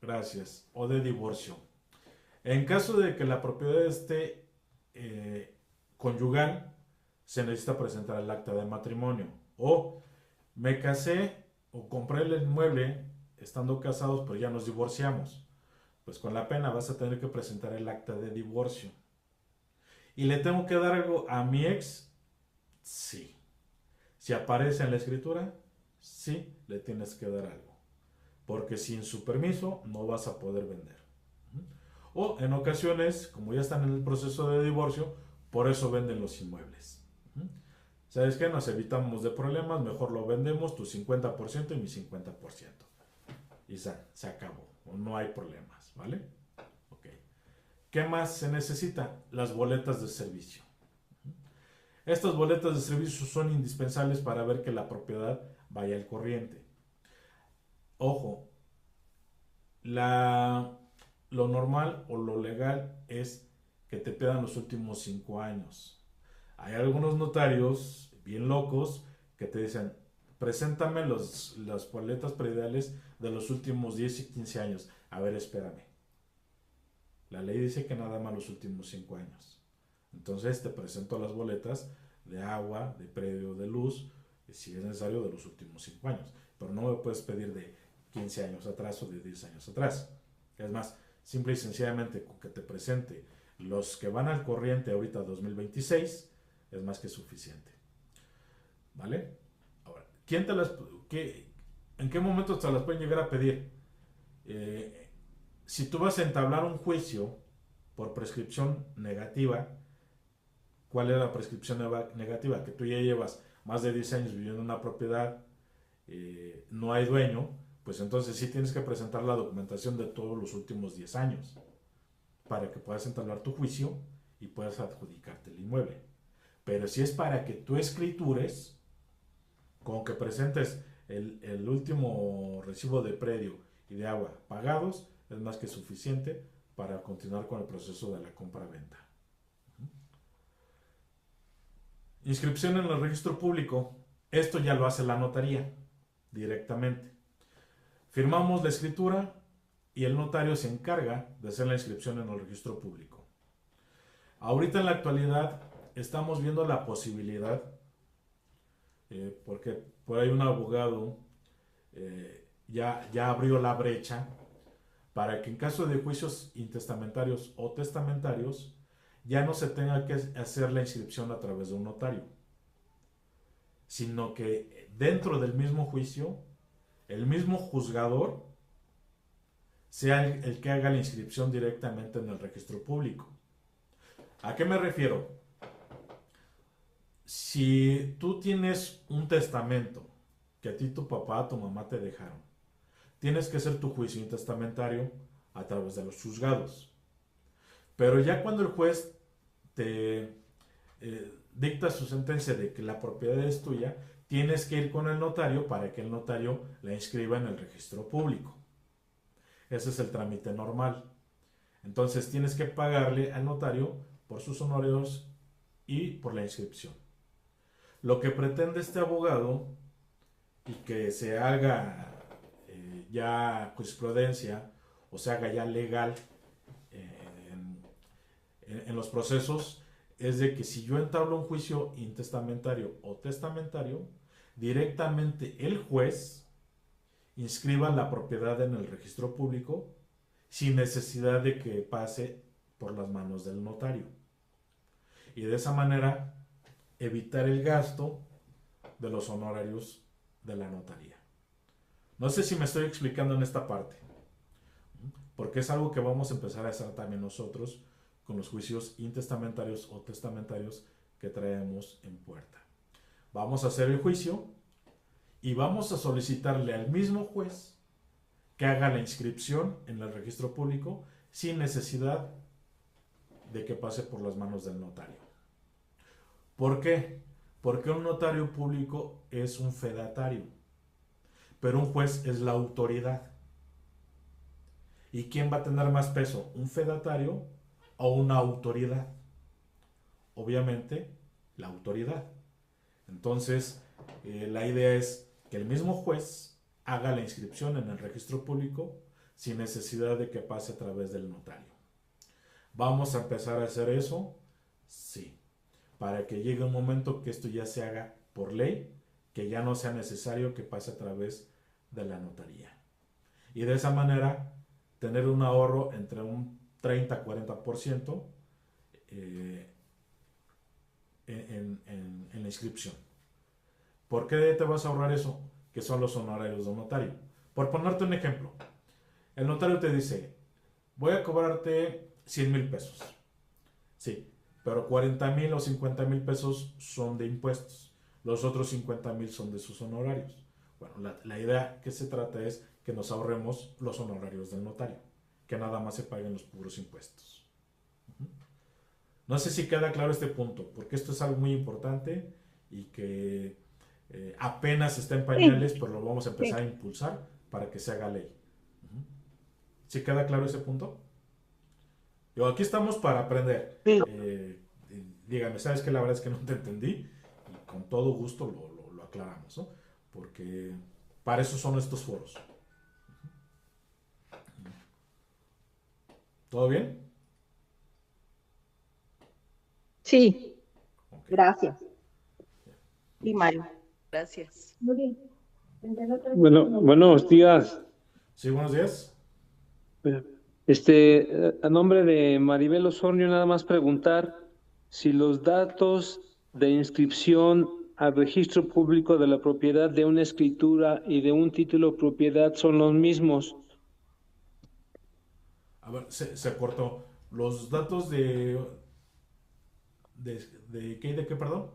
Gracias. O de divorcio. En caso de que la propiedad esté conyugal, se necesita presentar el acta de matrimonio. O me casé o compré el inmueble estando casados, pero ya nos divorciamos. Pues con la pena vas a tener que presentar el acta de divorcio. ¿Y le tengo que dar algo a mi ex? Sí. Si aparece en la escritura, sí, le tienes que dar algo. Porque sin su permiso no vas a poder vender. O en ocasiones, como ya están en el proceso de divorcio, por eso venden los inmuebles. ¿Sabes qué? Nos evitamos de problemas, mejor lo vendemos, tu 50% y mi 50%. y se acabó, no hay problemas, ¿vale? Ok. ¿Qué más se necesita? Las boletas de servicio. Estas boletas de servicio son indispensables para ver que la propiedad vaya al corriente. Ojo, lo normal o lo legal es que te pidan los últimos 5 años. Hay algunos notarios bien locos que te dicen, preséntame las boletas prediales de los últimos 10 y 15 años. A ver, espérame. La ley dice que nada más los últimos 5 años. Entonces te presento las boletas de agua, de predio, de luz, si es necesario, de los últimos 5 años. Pero no me puedes pedir de 15 años atrás o de 10 años atrás. Es más, simple y sencillamente con que te presente los que van al corriente ahorita 2026 es más que suficiente. ¿Vale? Ahora, ¿en qué momento te las pueden llegar a pedir? Si tú vas a entablar un juicio por prescripción negativa, ¿cuál es la prescripción negativa? Que tú ya llevas más de 10 años viviendo en una propiedad, no hay dueño, pues entonces sí tienes que presentar la documentación de todos los últimos 10 años para que puedas entablar tu juicio y puedas adjudicarte el inmueble. Pero si es para que tú escritures, con que presentes el último recibo de predio y de agua pagados, es más que suficiente para continuar con el proceso de la compra-venta. Inscripción en el registro público. Esto ya lo hace la notaría directamente. Firmamos la escritura y el notario se encarga de hacer la inscripción en el registro público. Ahorita en la actualidad estamos viendo la posibilidad, porque por ahí un abogado ya abrió la brecha para que en caso de juicios intestamentarios o testamentarios ya no se tenga que hacer la inscripción a través de un notario, sino que dentro del mismo juicio el mismo juzgador sea el que haga la inscripción directamente en el registro público. ¿A qué me refiero? Si tú tienes un testamento que a ti tu papá, tu mamá te dejaron, tienes que hacer tu juicio intestamentario a través de los juzgados. Pero ya cuando el juez te dicta su sentencia de que la propiedad es tuya, tienes que ir con el notario para que el notario la inscriba en el registro público. Ese es el trámite normal. Entonces tienes que pagarle al notario por sus honorarios y por la inscripción. Lo que pretende este abogado y que se haga ya jurisprudencia o se haga ya legal en los procesos es de que si yo entablo un juicio intestamentario o testamentario, directamente el juez inscriba la propiedad en el registro público sin necesidad de que pase por las manos del notario. Y de esa manera evitar el gasto de los honorarios de la notaría. No sé si me estoy explicando en esta parte, porque es algo que vamos a empezar a hacer también nosotros con los juicios intestamentarios o testamentarios que traemos en puerta. Vamos a hacer el juicio y vamos a solicitarle al mismo juez que haga la inscripción en el registro público sin necesidad de que pase por las manos del notario. ¿Por qué? Porque un notario público es un fedatario, pero un juez es la autoridad. ¿Y quién va a tener más peso? ¿Un fedatario o una autoridad? Obviamente, la autoridad. Entonces, la idea es que el mismo juez haga la inscripción en el registro público sin necesidad de que pase a través del notario. ¿Vamos a empezar a hacer eso? Sí. Para que llegue un momento que esto ya se haga por ley, que ya no sea necesario que pase a través de la notaría. Y de esa manera, tener un ahorro entre un 30-40% en la inscripción. ¿Por qué te vas a ahorrar eso? Que son los honorarios de un notario. Por ponerte un ejemplo, el notario te dice, voy a cobrarte 100,000 pesos. Sí, pero 40,000 o 50,000 pesos son de impuestos. Los otros 50,000 son de sus honorarios. Bueno, la idea que se trata es que nos ahorremos los honorarios del notario, que nada más se paguen los puros impuestos. No sé si queda claro este punto, porque esto es algo muy importante y que apenas está en pañales, pero lo vamos a empezar a impulsar para que se haga ley. ¿Sí queda claro ese punto? Yo, aquí estamos para aprender. Dígame, ¿sabes qué? La verdad es que no te entendí y con todo gusto lo aclaramos, ¿no? Porque para eso son estos foros. ¿Todo bien? Sí, Okay. gracias. Sí, Mario. Gracias. Muy bien. Bueno, buenos días. Sí, buenos días. A nombre de Maribel Osornio, nada más preguntar si los datos de inscripción al registro público de la propiedad de una escritura y de un título de propiedad son los mismos. A ver, se cortó. Los datos de qué, perdón.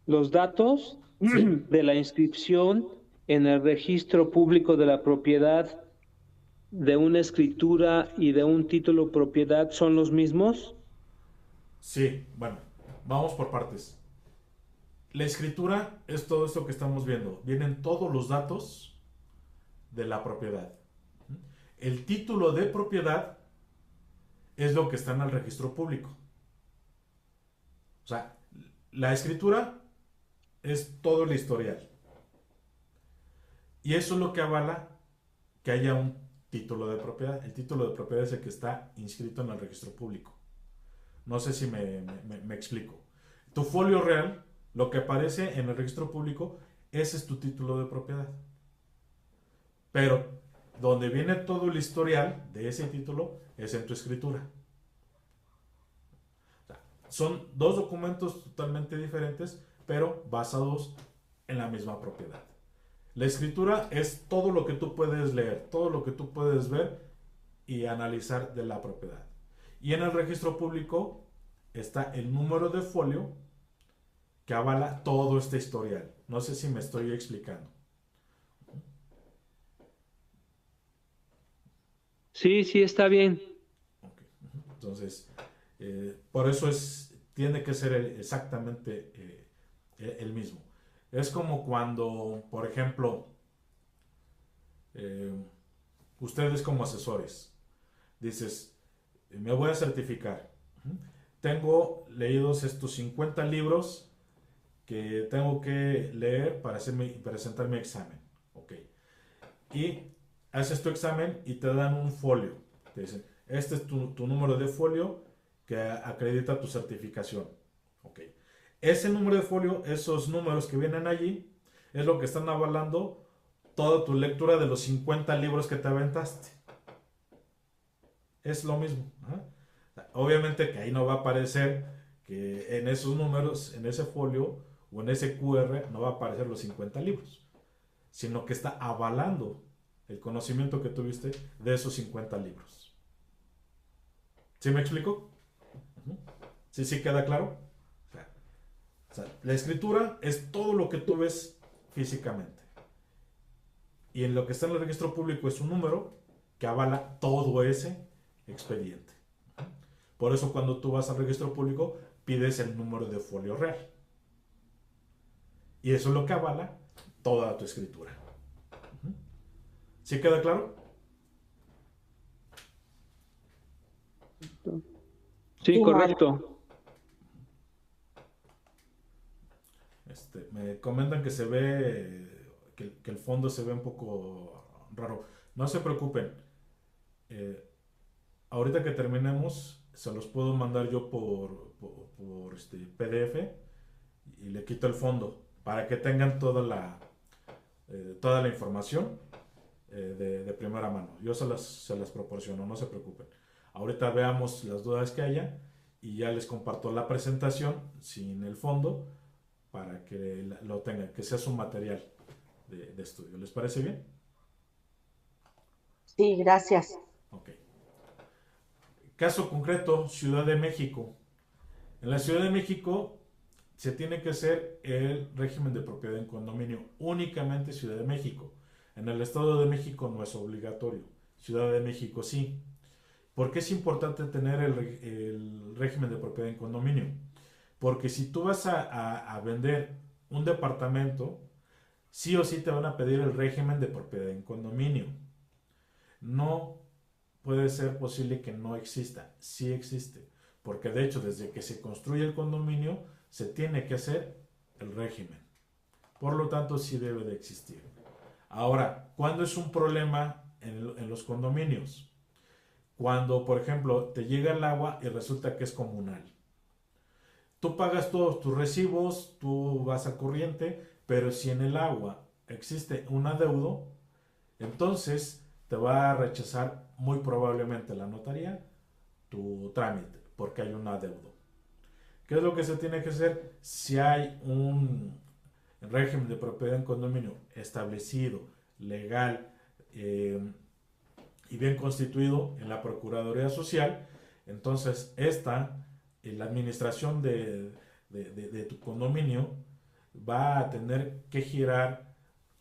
Los datos Sí. de la inscripción en el registro público de la propiedad de una escritura y de un título de propiedad son los mismos. Sí, bueno, vamos por partes. La escritura es todo esto que estamos viendo. Vienen todos los datos de la propiedad. El título de propiedad es lo que está en el registro público. O sea, la escritura es todo el historial. Y eso es lo que avala que haya un título de propiedad. El título de propiedad es el que está inscrito en el registro público. No sé si me explico. Tu folio real, lo que aparece en el registro público, ese es tu título de propiedad. Pero donde viene todo el historial de ese título es en tu escritura. O sea, son dos documentos totalmente diferentes, pero basados en la misma propiedad. La escritura es todo lo que tú puedes leer, todo lo que tú puedes ver y analizar de la propiedad. Y en el registro público está el número de folio que avala todo este historial. No sé si me estoy explicando. Sí, sí, está bien. Okay. Entonces, por eso tiene que ser exactamente el mismo. Es como cuando, por ejemplo, ustedes como asesores, dices, me voy a certificar. Tengo leídos estos 50 libros que tengo que leer para presentar mi examen. Okay. Y haces tu examen y te dan un folio. Te dicen, este es tu número de folio que acredita tu certificación. Okay. Ese número de folio, esos números que vienen allí, es lo que están avalando toda tu lectura de los 50 libros que te aventaste. Es lo mismo. Obviamente que ahí no va a aparecer que en esos números, en ese folio o en ese QR, no va a aparecer los 50 libros, sino que está avalando el conocimiento que tuviste de esos 50 libros. ¿Sí me explico? ¿Sí, sí queda claro? O sea, la escritura es todo lo que tú ves físicamente. Y en lo que está en el registro público es un número que avala todo ese expediente. Por eso cuando tú vas al registro público pides el número de folio real. Y eso es lo que avala toda tu escritura. ¿Sí queda claro? Sí, correcto. Me comentan que se ve, que el fondo se ve un poco raro. No se preocupen. Ahorita que terminemos, se los puedo mandar yo por PDF y le quito el fondo para que tengan toda la información de primera mano. Yo se las proporciono, no se preocupen. Ahorita veamos las dudas que haya y ya les comparto la presentación sin el fondo para que lo tengan, que sea su material de estudio. ¿Les parece bien? Sí, gracias. Ok. Caso concreto, Ciudad de México. En la Ciudad de México se tiene que hacer el régimen de propiedad en condominio únicamente Ciudad de México. En el Estado de México no es obligatorio, Ciudad de México sí. ¿Por qué es importante tener el régimen de propiedad en condominio? Porque si tú vas a vender un departamento, sí o sí te van a pedir el régimen de propiedad en condominio. No puede ser posible que no exista, sí existe, porque de hecho desde que se construye el condominio se tiene que hacer el régimen. Por lo tanto, sí debe de existir. Ahora, ¿cuándo es un problema en los condominios? Cuando, por ejemplo, te llega el agua y resulta que es comunal. Tú pagas todos tus recibos, tú vas al corriente, pero si en el agua existe un adeudo, entonces te va a rechazar muy probablemente la notaría tu trámite, porque hay un adeudo. ¿Qué es lo que se tiene que hacer? Si hay un régimen de propiedad en condominio establecido, legal y bien constituido en la Procuraduría Social, entonces la administración de tu condominio va a tener que girar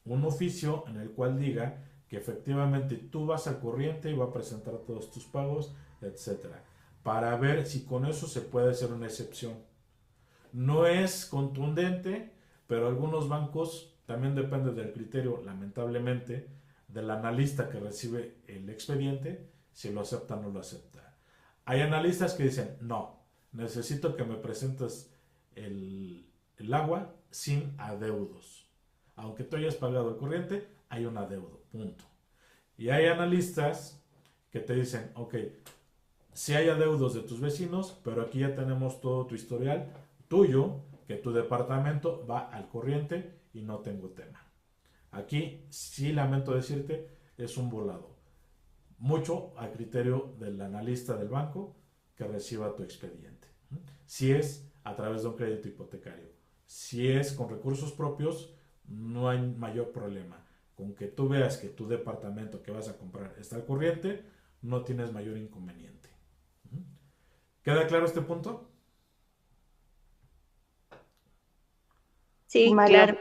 un oficio en el cual diga que efectivamente tú vas al corriente y va a presentar todos tus pagos, etcétera, para ver si con eso se puede hacer una excepción. No es contundente, pero algunos bancos, también depende del criterio, lamentablemente, del analista que recibe el expediente, si lo acepta o no lo acepta. Hay analistas que dicen, no, necesito que me presentes el agua sin adeudos. Aunque tú hayas pagado el corriente, hay un adeudo, punto. Y hay analistas que te dicen, ok, si hay adeudos de tus vecinos, pero aquí ya tenemos todo tu historial tuyo, que tu departamento va al corriente y no tengo tema. Aquí sí lamento decirte, es un volado. Mucho a criterio del analista del banco que reciba tu expediente. Si es a través de un crédito hipotecario, si es con recursos propios, no hay mayor problema. Con que tú veas que tu departamento que vas a comprar está al corriente, no tienes mayor inconveniente. ¿Queda claro este punto? Sí, María. claro.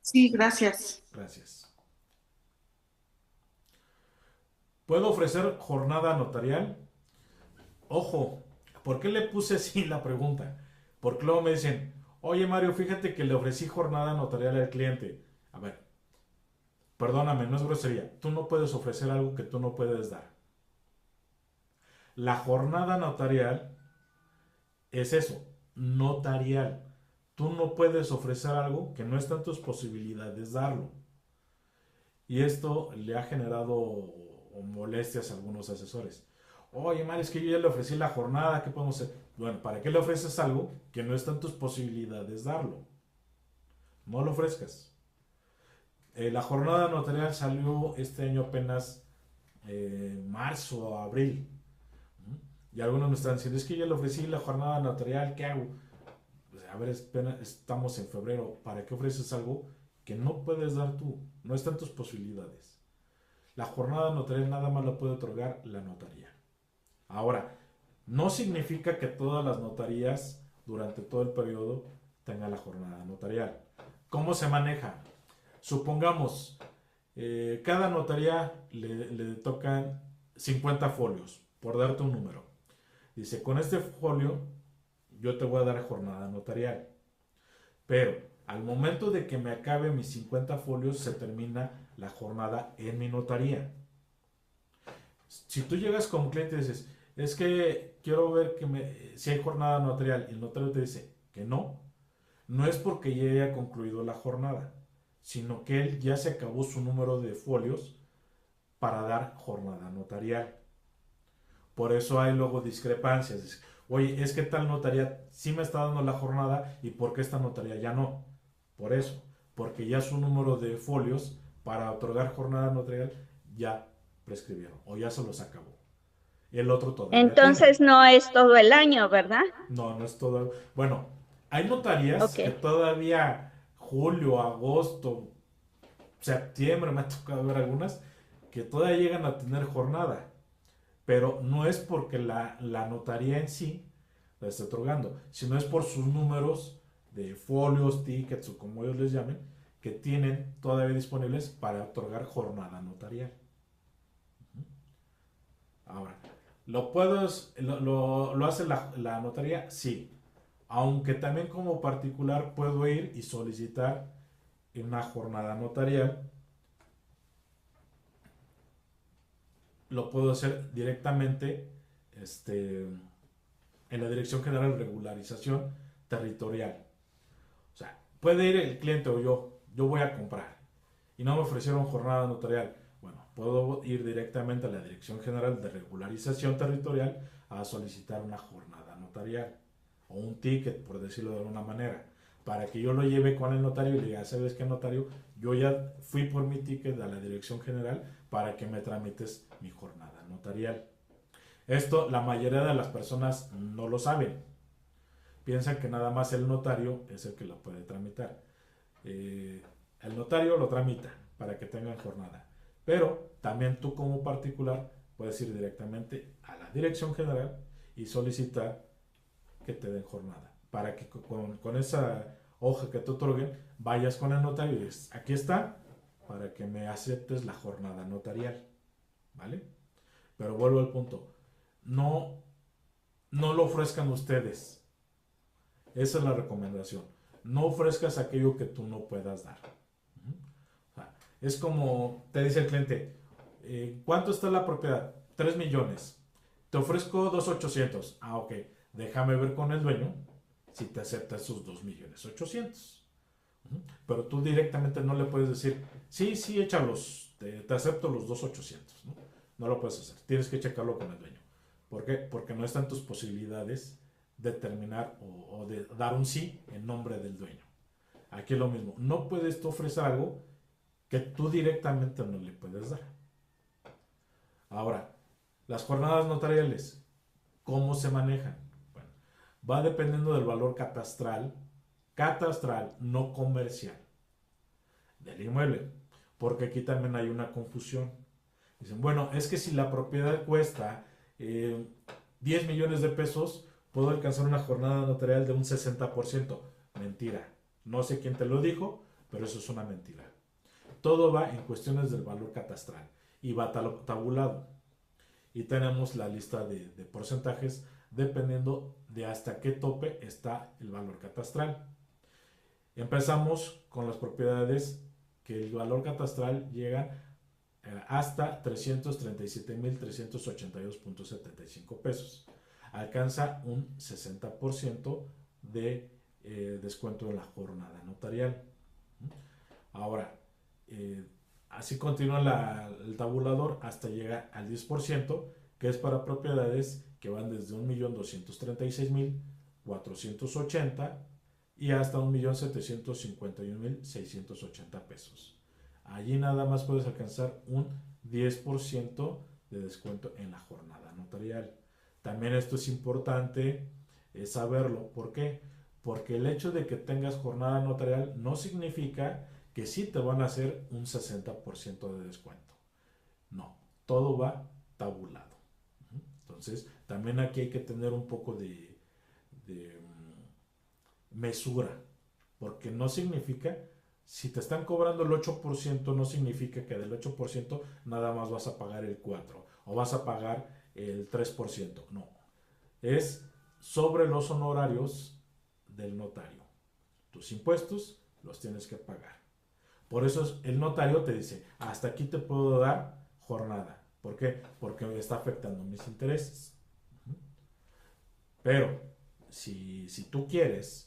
Sí, gracias. Gracias. ¿Puedo ofrecer jornada notarial? Ojo, ¿por qué le puse así la pregunta? Porque luego me dicen, oye Mario, fíjate que le ofrecí jornada notarial al cliente. A ver, perdóname, no es grosería. Tú no puedes ofrecer algo que tú no puedes dar. La jornada notarial es eso, notarial. Tú no puedes ofrecer algo que no está en tus posibilidades darlo. Y esto le ha generado molestias a algunos asesores. Oye, Mario, es que yo ya le ofrecí la jornada, ¿qué podemos hacer? Bueno, ¿para qué le ofreces algo que no está en tus posibilidades darlo? No lo ofrezcas. La jornada notarial salió este año apenas marzo o abril. Y algunos me están diciendo, es que yo le ofrecí la jornada notarial, ¿qué hago? Pues, a ver, estamos en febrero, ¿para qué ofreces algo que no puedes dar tú? No está en tus posibilidades. La jornada notarial nada más la puede otorgar la notaría. Ahora, no significa que todas las notarías durante todo el periodo tengan la jornada notarial. ¿Cómo se maneja? Supongamos, cada notaría le tocan 50 folios, por darte un número. Dice, con este folio yo te voy a dar jornada notarial. Pero al momento de que me acabe mis 50 folios, se termina la jornada en mi notaría. Si tú llegas como cliente y dices, es que quiero ver si hay jornada notarial, y el notario te dice que no es porque ya haya concluido la jornada, sino que él ya se acabó su número de folios para dar jornada notarial. Por eso hay luego discrepancias. Oye, es que tal notaría sí me está dando la jornada y ¿por qué esta notaría ya no? Por eso, porque ya su número de folios para otorgar jornada notarial ya prescribieron o ya se los acabó. El otro todavía Entonces tiene. no es todo el año, ¿verdad? No es todo. Bueno, hay notarías que todavía julio, agosto, septiembre, me ha tocado ver algunas que todavía llegan a tener jornada. Pero no es porque la notaría en sí la esté otorgando, sino es por sus números de folios, tickets o como ellos les llamen, que tienen todavía disponibles para otorgar jornada notarial. Ahora, ¿lo hace la notaría? Sí. Aunque también como particular puedo ir y solicitar una jornada notarial. Lo puedo hacer directamente en la Dirección General de Regularización Territorial. O sea, puede ir el cliente o yo voy a comprar y no me ofrecieron jornada notarial. Bueno, puedo ir directamente a la Dirección General de Regularización Territorial a solicitar una jornada notarial o un ticket, por decirlo de alguna manera, para que yo lo lleve con el notario y le diga, ¿sabes qué, notario? Yo ya fui por mi ticket a la Dirección General para que me tramites mi jornada notarial. Esto la mayoría de las personas no lo saben. Piensan que nada más el notario es el que lo puede tramitar. El notario lo tramita para que tengan jornada. Pero también tú como particular puedes ir directamente a la Dirección General y solicitar que te den jornada. Para que con esa hoja que te otorguen, vayas con el notario y dices, aquí está, para que me aceptes la jornada notarial. ¿Vale? Pero vuelvo al punto. No lo ofrezcan ustedes. Esa es la recomendación. No ofrezcas aquello que tú no puedas dar. O sea, es como te dice el cliente, ¿cuánto está la propiedad? 3 millones. Te ofrezco 2.800.000. Ah, ok. Déjame ver con el dueño si te acepta esos 2.800.000. Pero tú directamente no le puedes decir, sí, échalos, te acepto los 2.800.000. No lo puedes hacer. Tienes que checarlo con el dueño. ¿Por qué? Porque no están tus posibilidades de terminar o de dar un sí en nombre del dueño. Aquí es lo mismo. No puedes tú ofrecer algo que tú directamente no le puedes dar. Ahora, las jornadas notariales, ¿cómo se manejan? Bueno, va dependiendo del valor catastral, no comercial, del inmueble. Porque aquí también hay una confusión. Dicen, bueno, es que si la propiedad cuesta 10 millones de pesos, puedo alcanzar una jornada notarial de un 60%. Mentira. No sé quién te lo dijo, pero eso es una mentira. Todo va en cuestiones del valor catastral y va tabulado. Y tenemos la lista de porcentajes dependiendo de hasta qué tope está el valor catastral. Empezamos con las propiedades que el valor catastral llega hasta 337.382.75 pesos. Alcanza un 60% de descuento en la jornada notarial. Ahora, así continúa el tabulador hasta llegar al 10%, que es para propiedades que van desde 1.236.480 y hasta 1.751.680 pesos. Allí nada más puedes alcanzar un 10% de descuento en la jornada notarial. También esto es importante saberlo. ¿Por qué? Porque el hecho de que tengas jornada notarial no significa que sí te van a hacer un 60% de descuento. No, todo va tabulado. Entonces, también aquí hay que tener un poco de mesura, porque no significa, si te están cobrando el 8%, no significa que del 8% nada más vas a pagar el 4% o vas a pagar el 3%. No, es sobre los honorarios del notario. Tus impuestos los tienes que pagar. Por eso el notario te dice, hasta aquí te puedo dar jornada. ¿Por qué? Porque me está afectando mis intereses. Pero si tú quieres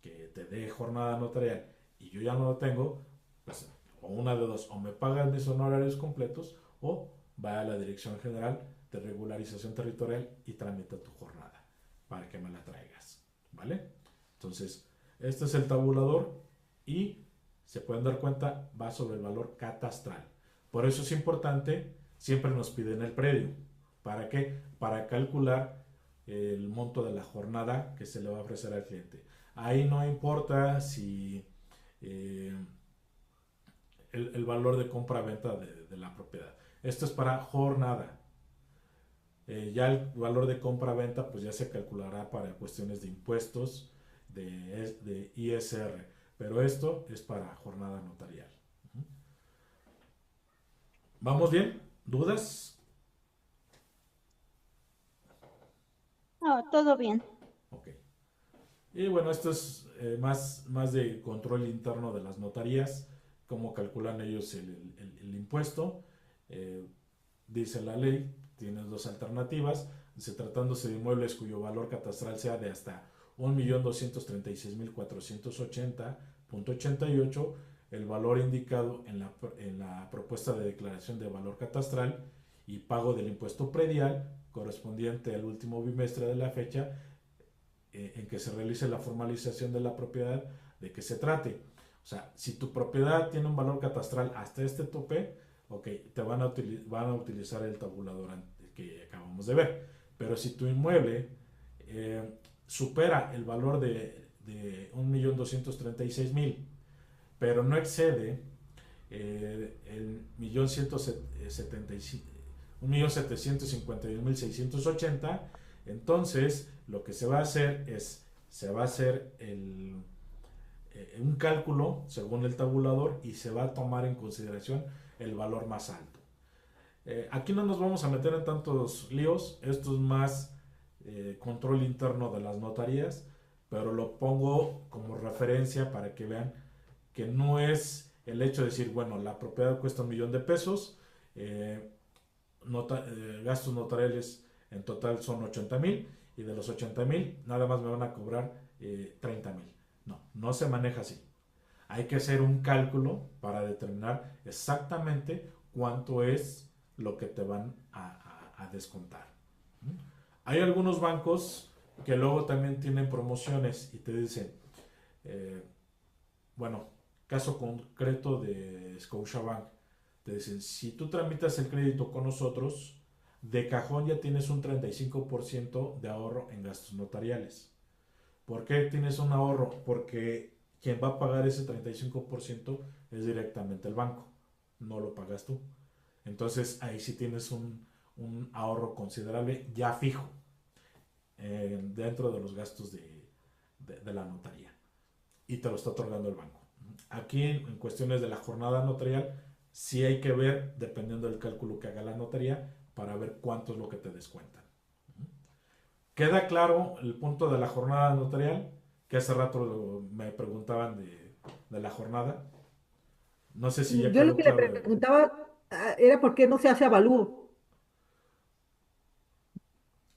que te dé jornada notarial y yo ya no lo tengo, pues o una de dos, o me pagan mis honorarios completos o va a la Dirección General de Regularización Territorial y tramita tu jornada para que me la traigas, ¿vale? Entonces, este es el tabulador y se pueden dar cuenta, va sobre el valor catastral. Por eso es importante, siempre nos piden el predio. ¿Para qué? Para calcular el monto de la jornada que se le va a ofrecer al cliente. Ahí no importa si el valor de compra-venta de la propiedad. Esto es para jornada. Ya el valor de compra-venta pues ya se calculará para cuestiones de impuestos, de ISR, pero esto es para jornada notarial. ¿Vamos bien? ¿Dudas? No, todo bien. Ok. Y bueno, esto es más de control interno de las notarías, cómo calculan ellos el impuesto. Dice la ley, tienes dos alternativas, dice tratándose de inmuebles cuyo valor catastral sea de hasta 1.236.480.88, el valor indicado en la propuesta de declaración de valor catastral y pago del impuesto predial correspondiente al último bimestre de la fecha en que se realice la formalización de la propiedad de que se trate. O sea, si tu propiedad tiene un valor catastral hasta este tope, ok, te van a utilizar el tabulador que acabamos de ver. Pero si tu inmueble supera el valor de 1.236.000, pero no excede el 1.751.680, entonces lo que se va a hacer es, se va a hacer un cálculo según el tabulador y se va a tomar en consideración el valor más alto. Aquí no nos vamos a meter en tantos líos, esto es más control interno de las notarías, pero lo pongo como referencia para que vean que no es el hecho de decir, bueno, la propiedad cuesta $1,000,000, gastos notariales en total son 80,000 y de los 80,000 nada más me van a cobrar 30,000. No se maneja así. Hay que hacer un cálculo para determinar exactamente cuánto es lo que te van a descontar. Hay algunos bancos que luego también tienen promociones y te dicen, bueno, caso concreto de Scotiabank, te dicen, si tú tramitas el crédito con nosotros, de cajón ya tienes un 35% de ahorro en gastos notariales. ¿Por qué tienes un ahorro? Porque quien va a pagar ese 35% es directamente el banco, no lo pagas tú. Entonces ahí sí tienes un ahorro considerable ya fijo dentro de los gastos de la notaría y te lo está otorgando el banco. Aquí en cuestiones de la jornada notarial sí hay que ver, dependiendo del cálculo que haga la notaría, para ver cuánto es lo que te descuentan. ¿Queda claro el punto de la jornada notarial? Que hace rato me preguntaban de la jornada. No sé si ya Yo lo quedó que le claro. preguntaba era por qué no se hace avalúo.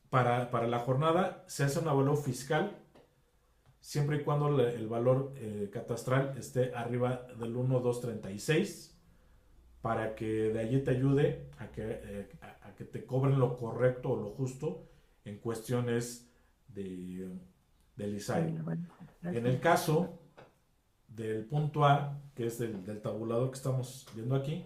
Para la jornada se hace un avalúo fiscal siempre y cuando el valor catastral esté arriba del 1,236 para que de allí te ayude a que te cobren lo correcto o lo justo en cuestiones del ISAI. En el caso del punto A, que es del tabulador que estamos viendo aquí,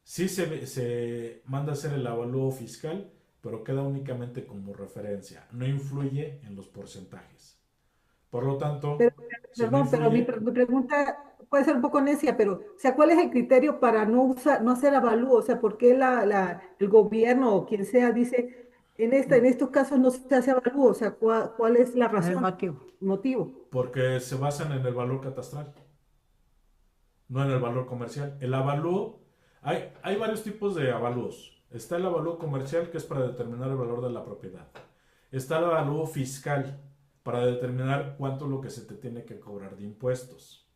sí se manda a hacer el avalúo fiscal, pero queda únicamente como referencia, no influye en los porcentajes. Por lo tanto, si no Perdón, pero mi influye, pregunta puede ser un poco necia, pero, o sea, ¿cuál es el criterio para no hacer avalúo? O sea, ¿por qué el gobierno o quien sea dice, en estos casos no se hace avalúo? O sea, ¿cuál es la razón? Motivo. porque se basan en el valor catastral, no en el valor comercial. El avalúo, hay varios tipos de avalúos. Está el avalúo comercial, que es para determinar el valor de la propiedad. Está el avalúo fiscal, para determinar cuánto es lo que se te tiene que cobrar de impuestos.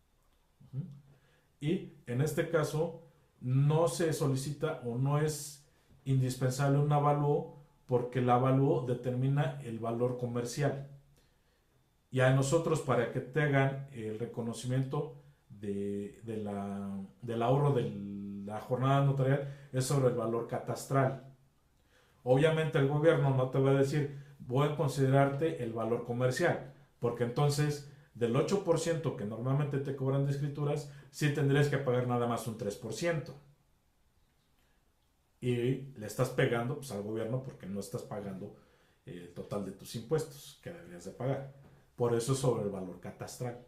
Y en este caso, no se solicita o no es indispensable un avalúo, porque el avalúo determina el valor comercial. Y a nosotros, para que te hagan el reconocimiento del ahorro de la jornada notarial, es sobre el valor catastral. Obviamente el gobierno no te va a decir, voy a considerarte el valor comercial, porque entonces del 8% que normalmente te cobran de escrituras, sí tendrías que pagar nada más un 3%. Y le estás pegando pues, al gobierno, porque no estás pagando el total de tus impuestos que deberías de pagar. Por eso es sobre el valor catastral,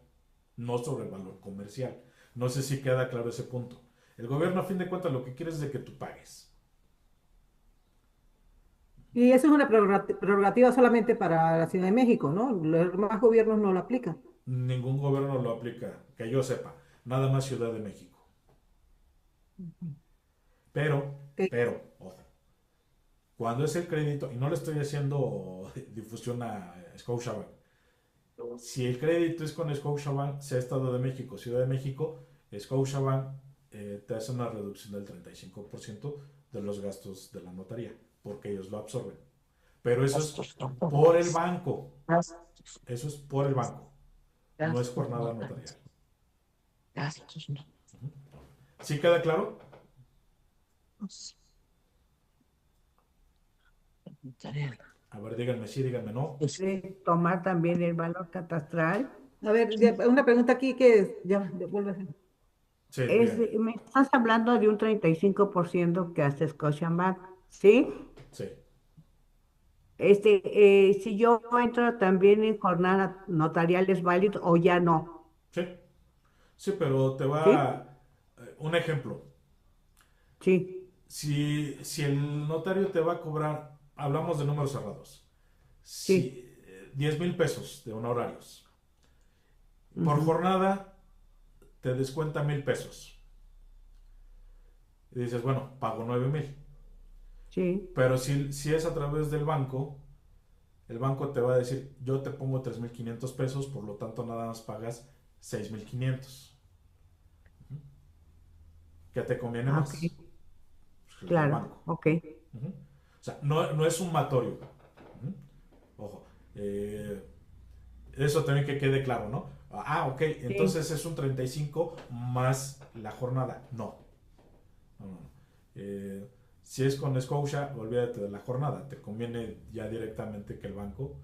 no sobre el valor comercial. No sé si queda claro ese punto. El gobierno, a fin de cuentas, lo que quiere es de que tú pagues. Y eso es una prerrogativa solamente para la Ciudad de México, ¿no? Los demás gobiernos no lo aplican. Ningún gobierno lo aplica, que yo sepa, nada más Ciudad de México. Pero, Ok. ojo, cuando es el crédito, y no le estoy haciendo difusión a Scotiabank, si el crédito es con Scotiabank, sea Estado de México, Ciudad de México, Scotiabank te hace una reducción del 35% de los gastos de la notaría, porque ellos lo absorben. Pero eso es por el banco, eso es por el banco, no es por nada notarial. ¿Sí queda claro? A ver, díganme sí, díganme no. Tomar también el valor catastral. A ver, una pregunta aquí que ya vuelve a hacer. Sí, díganme. Me estás hablando de un 35% que hace Scotiabank, ¿sí? Sí. Si yo entro también en jornada notarial, ¿es válido o ya no? Sí, sí, pero te ¿Sí? va un ejemplo. Sí. Si el notario te va a cobrar, hablamos de números cerrados, Sí. si 10,000 pesos de honorarios, por Ujú. jornada te descuenta 1,000 pesos. Y dices, bueno, pago 9,000. Sí. Pero si es a través del banco, el banco te va a decir, yo te pongo 3,500 pesos, por lo tanto nada más pagas 6,500. ¿Qué te conviene Ah, ok. más? Pues el del Claro. banco. Ok. Ujú. O sea, no es sumatorio. Ujú. Ojo. Eso también que quede claro, ¿no? Ah, ok, Sí. entonces es un 35 más la jornada. No. No, no, no. Si es con Scotia, olvídate de la jornada. Te conviene ya directamente que el banco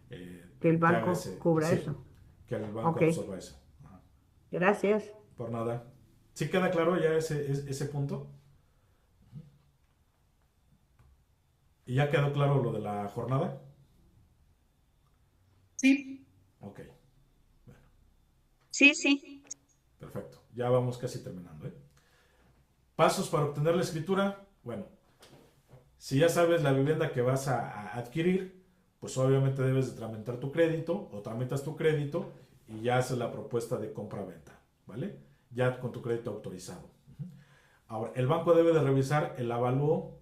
Que el te haga banco ese. cubra Sí, eso. que el banco Ok. absorba eso. Ajá. Gracias. Por nada. ¿Sí queda claro ya ese punto? ¿Y ya quedó claro lo de la jornada? Sí, Ok, bueno, Sí, sí. perfecto. Ya vamos casi terminando, ¿eh? Pasos para obtener la escritura. Bueno, si ya sabes la vivienda que vas a adquirir, pues obviamente debes de tramitar tu crédito o tramitas tu crédito y ya haces la propuesta de compra-venta, ¿vale? Ya con tu crédito autorizado. Ahora, el banco debe de revisar el avalúo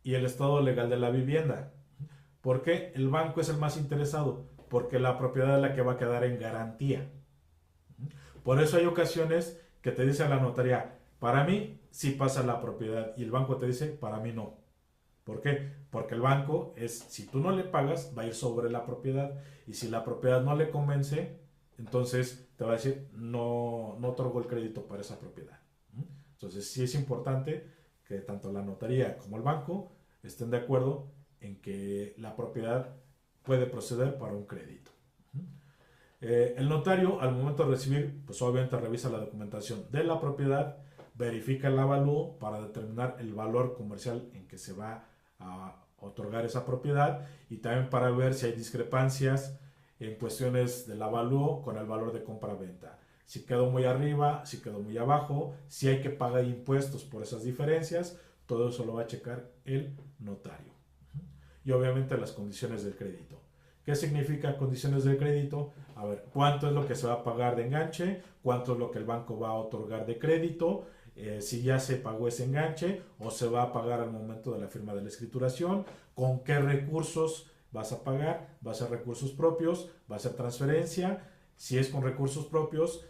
y el estado legal de la vivienda. ¿Por qué? El banco es el más interesado, porque la propiedad es la que va a quedar en garantía. Por eso hay ocasiones que te dice la notaría, para mí sí pasa la propiedad y el banco te dice, para mí no. ¿Por qué? Porque el banco es, si tú no le pagas, va a ir sobre la propiedad y si la propiedad no le convence, entonces te va a decir, no otorgo el crédito para esa propiedad. Entonces sí es importante que tanto la notaría como el banco estén de acuerdo en que la propiedad puede proceder para un crédito. El notario, al momento de recibir, pues obviamente revisa la documentación de la propiedad, verifica el avalúo para determinar el valor comercial en que se va a otorgar esa propiedad y también para ver si hay discrepancias en cuestiones del avalúo con el valor de compra-venta. Si quedó muy arriba, si quedó muy abajo, si hay que pagar impuestos por esas diferencias, todo eso lo va a checar el notario. Y obviamente las condiciones del crédito. ¿Qué significa condiciones del crédito? A ver, ¿cuánto es lo que se va a pagar de enganche? ¿Cuánto es lo que el banco va a otorgar de crédito? Si ya se pagó ese enganche o se va a pagar al momento de la firma de la escrituración, con qué recursos vas a pagar, va a ser recursos propios, va a ser transferencia, si es con recursos propios,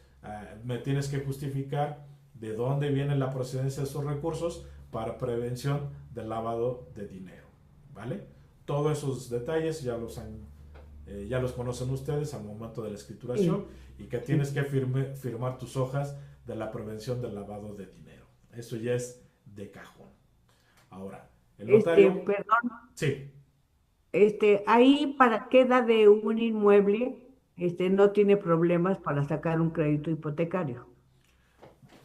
me tienes que justificar de dónde viene la procedencia de esos recursos para prevención del lavado de dinero, ¿vale? Todos esos detalles ya los conocen ustedes al momento de la escrituración Sí. y que tienes Sí. que firmar tus hojas de la prevención del lavado de dinero. Eso ya es de cajón. Ahora, el notario, Perdón, sí, ahí para queda de un inmueble, no tiene problemas para sacar un crédito hipotecario.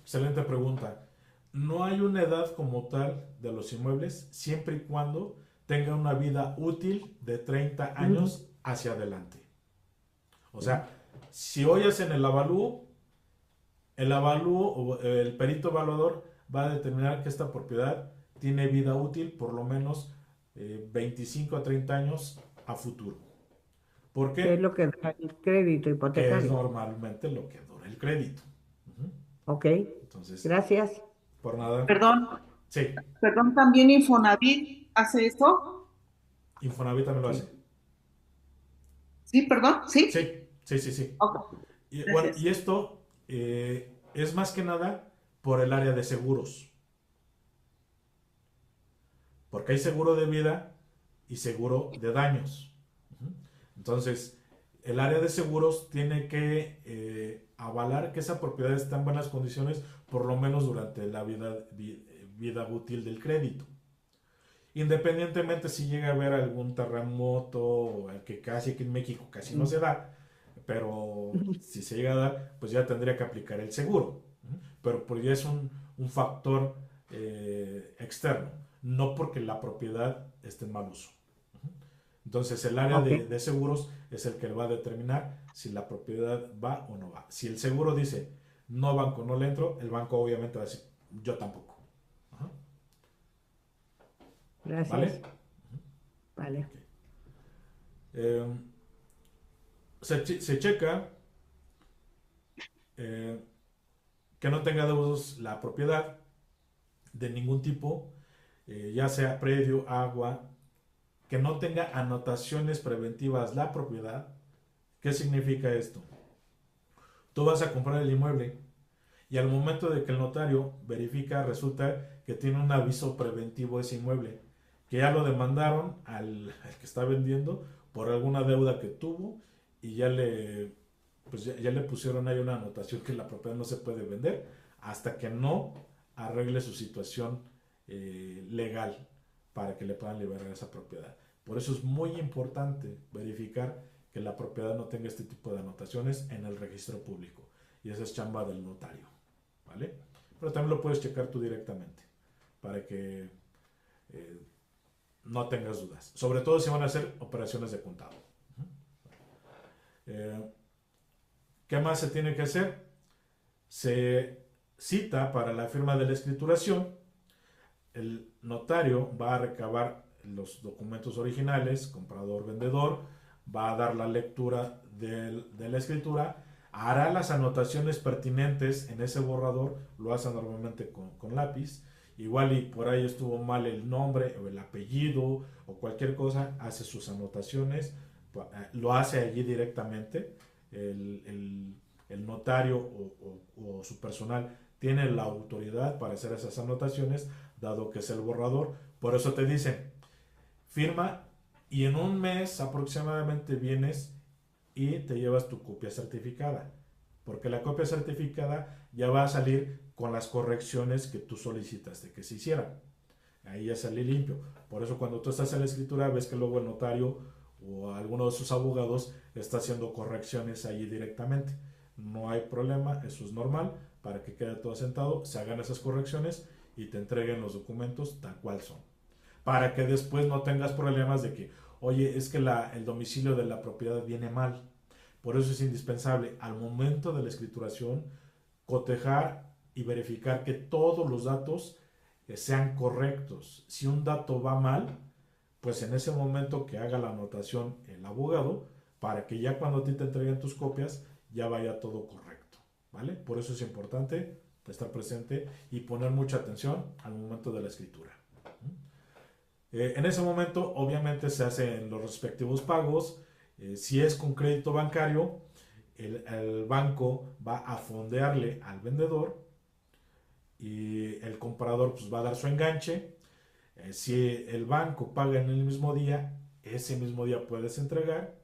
excelente pregunta. No hay una edad como tal de los inmuebles siempre y cuando tenga una vida útil de 30 Ujú. años hacia adelante. O Sí. sea, si hoy hacen el avalúo o el perito evaluador va a determinar que esta propiedad tiene vida útil por lo menos 25 a 30 años a futuro. ¿Por ¿Qué qué? es lo que da el crédito Que es hipotecario? normalmente lo que dura el crédito. Ujú. Ok, Entonces, gracias. por nada. Perdón, Sí, perdón, también Infonavit hace eso. Infonavit también lo Sí. hace. Sí, perdón, sí. Sí, sí, sí, sí. Ok, Y, bueno, gracias. y esto es más que nada por el área de seguros. Porque hay seguro de vida y seguro de daños. Ujú. Entonces, el área de seguros tiene que avalar que esa propiedad está en buenas condiciones, por lo menos durante la vida útil del crédito. Independientemente si llega a haber algún terremoto, que casi aquí en México casi no se da, pero si se llega a dar, pues ya tendría que aplicar el seguro. ¿Mm? Pero pues ya es un factor externo, no porque la propiedad esté en mal uso. Entonces el área Ok, de seguros es el que va a determinar si la propiedad va o no va. Si el seguro dice, no banco, no le entro, el banco obviamente va a decir, yo tampoco. Ajá. gracias. ¿Vale? Vale. Eh, se checa eh, que no tenga deudos la propiedad de ningún tipo, ya sea predio, agua, que no tenga anotaciones preventivas la propiedad. ¿Qué significa esto? Tú vas a comprar el inmueble y al momento de que el notario verifica, resulta que tiene un aviso preventivo ese inmueble, que ya lo demandaron al que está vendiendo por alguna deuda que tuvo y pues ya le pusieron ahí una anotación que la propiedad no se puede vender hasta que no arregle su situación legal para que le puedan liberar esa propiedad. Por eso es muy importante verificar que la propiedad no tenga este tipo de anotaciones en el registro público. Y esa es chamba del notario, ¿vale? Pero también lo puedes checar tú directamente para que no tengas dudas. Sobre todo si van a hacer operaciones de contado. ¿Qué más se tiene que hacer? Se cita para la firma de la escrituración. El notario va a recabar los documentos originales, comprador-vendedor, va a dar la lectura de la escritura, hará las anotaciones pertinentes en ese borrador, lo hace normalmente con lápiz, igual y por ahí estuvo mal el nombre o el apellido o cualquier cosa, hace sus anotaciones, lo hace allí directamente, el notario o su personal tiene la autoridad para hacer esas anotaciones, dado que es el borrador. Por eso te dicen, firma y en un mes aproximadamente vienes y te llevas tu copia certificada, porque la copia certificada ya va a salir con las correcciones que tú solicitaste que se hicieran. Ahí ya sale limpio. Por eso cuando tú estás en la escritura ves que luego el notario o alguno de sus abogados está haciendo correcciones allí directamente. No hay problema, eso es normal, para que quede todo asentado, se hagan esas correcciones y te entreguen los documentos tal cual son. Para que después no tengas problemas de que, oye, es que el domicilio de la propiedad viene mal. Por eso es indispensable al momento de la escrituración cotejar y verificar que todos los datos sean correctos. Si un dato va mal, pues en ese momento que haga la anotación el abogado para que ya cuando a ti te entreguen tus copias ya vaya todo correcto, ¿vale? Por eso es importante estar presente y poner mucha atención al momento de la escritura. En ese momento obviamente se hacen los respectivos pagos. Si es con crédito bancario, el banco va a fondearle al vendedor y el comprador pues va a dar su enganche. Si el banco paga en el mismo día, ese mismo día puedes entregar.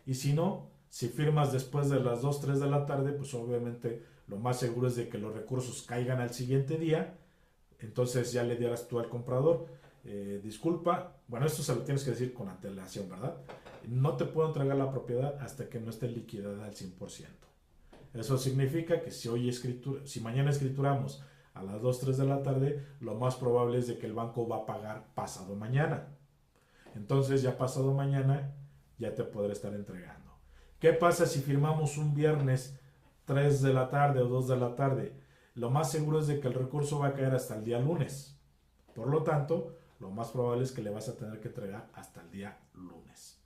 Y si no, si firmas después de las 2, 3 de la tarde, pues obviamente lo más seguro es de que los recursos caigan al siguiente día. Entonces ya le dirás tú al comprador, disculpa, bueno, esto se lo tienes que decir con antelación, ¿verdad? No te puedo entregar la propiedad hasta que no esté liquidada al 100%. Eso significa que si mañana escrituramos a las 2, 3 de la tarde, lo más probable es de que el banco va a pagar pasado mañana. Entonces ya pasado mañana ya te podré estar entregando. ¿Qué pasa si firmamos un viernes 3 de la tarde o 2 de la tarde? Lo más seguro es de que el recurso va a caer hasta el día lunes. Por lo tanto, lo más probable es que le vas a tener que entregar hasta el día lunes.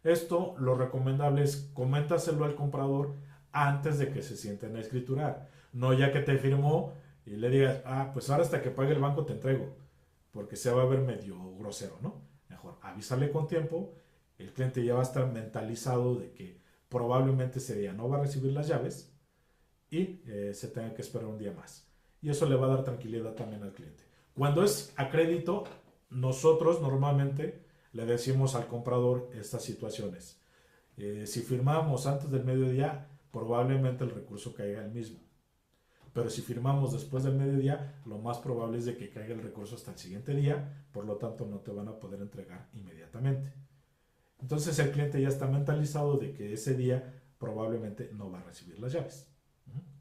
Esto, lo recomendable es coméntaselo al comprador antes de que se sienten a escriturar. No ya que te firmó y le digas, pues ahora hasta que pague el banco te entrego, porque se va a ver medio grosero, ¿no? Mejor avísale con tiempo, el cliente ya va a estar mentalizado de que probablemente ese día no va a recibir las llaves y se tenga que esperar un día más. Y eso le va a dar tranquilidad también al cliente. Cuando es a crédito, nosotros normalmente le decimos al comprador estas situaciones. Si firmamos antes del mediodía, probablemente el recurso caiga el mismo. Pero si firmamos después del mediodía, lo más probable es de que caiga el recurso hasta el siguiente día, por lo tanto no te van a poder entregar inmediatamente. Entonces el cliente ya está mentalizado de que ese día probablemente no va a recibir las llaves.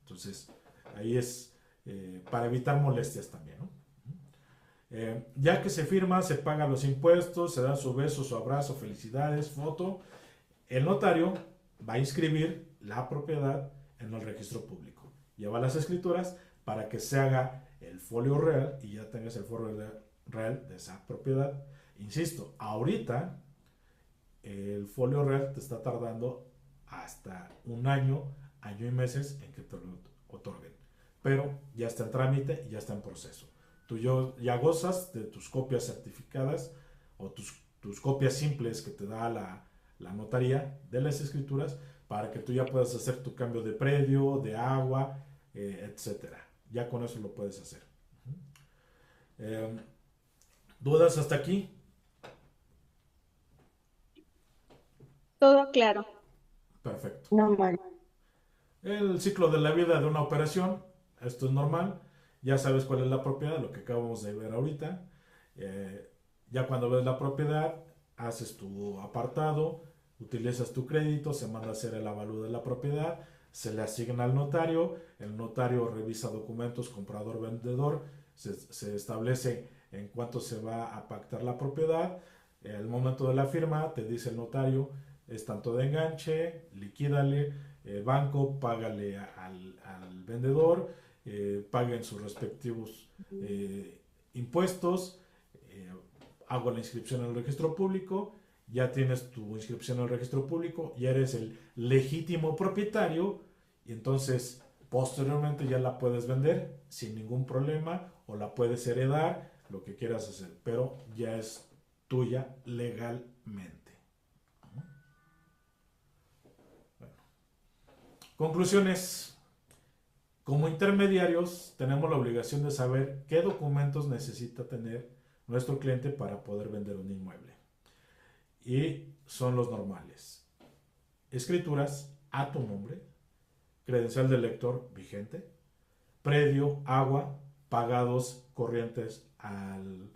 Entonces ahí es para evitar molestias también, ¿no? Ya que se firma, se pagan los impuestos, se da su beso, su abrazo, felicidades, foto, el notario va a inscribir la propiedad en el registro público. Lleva las escrituras para que se haga el folio real y ya tengas el folio real de esa propiedad. Insisto, ahorita el folio real te está tardando hasta un año, año y meses en que te lo otorguen. Pero ya está en trámite y ya está en proceso. Tú ya gozas de tus copias certificadas o tus copias simples que te da la notaría de las escrituras para que tú ya puedas hacer tu cambio de predio, de agua, etcétera. Ya con eso lo puedes hacer. ¿Dudas hasta aquí? Todo claro. Perfecto. No, Mario. El ciclo de la vida de una operación, esto es normal. Ya sabes cuál es la propiedad, lo que acabamos de ver ahorita. Ya cuando ves la propiedad, haces tu apartado, utilizas tu crédito, se manda a hacer el avalúo de la propiedad, se le asigna al notario, el notario revisa documentos comprador-vendedor, se establece en cuánto se va a pactar la propiedad. Al momento de la firma te dice el notario, es tanto de enganche, liquídale, banco, págale al vendedor, paguen sus respectivos impuestos, hago la inscripción en el registro público, ya tienes tu inscripción en el registro público, ya eres el legítimo propietario y entonces posteriormente ya la puedes vender sin ningún problema o la puedes heredar, lo que quieras hacer, pero ya es tuya legalmente. Bueno. Conclusiones. Como intermediarios tenemos la obligación de saber qué documentos necesita tener nuestro cliente para poder vender un inmueble. Y son los normales. Escrituras a tu nombre, credencial del lector vigente, predio, agua, pagados corrientes al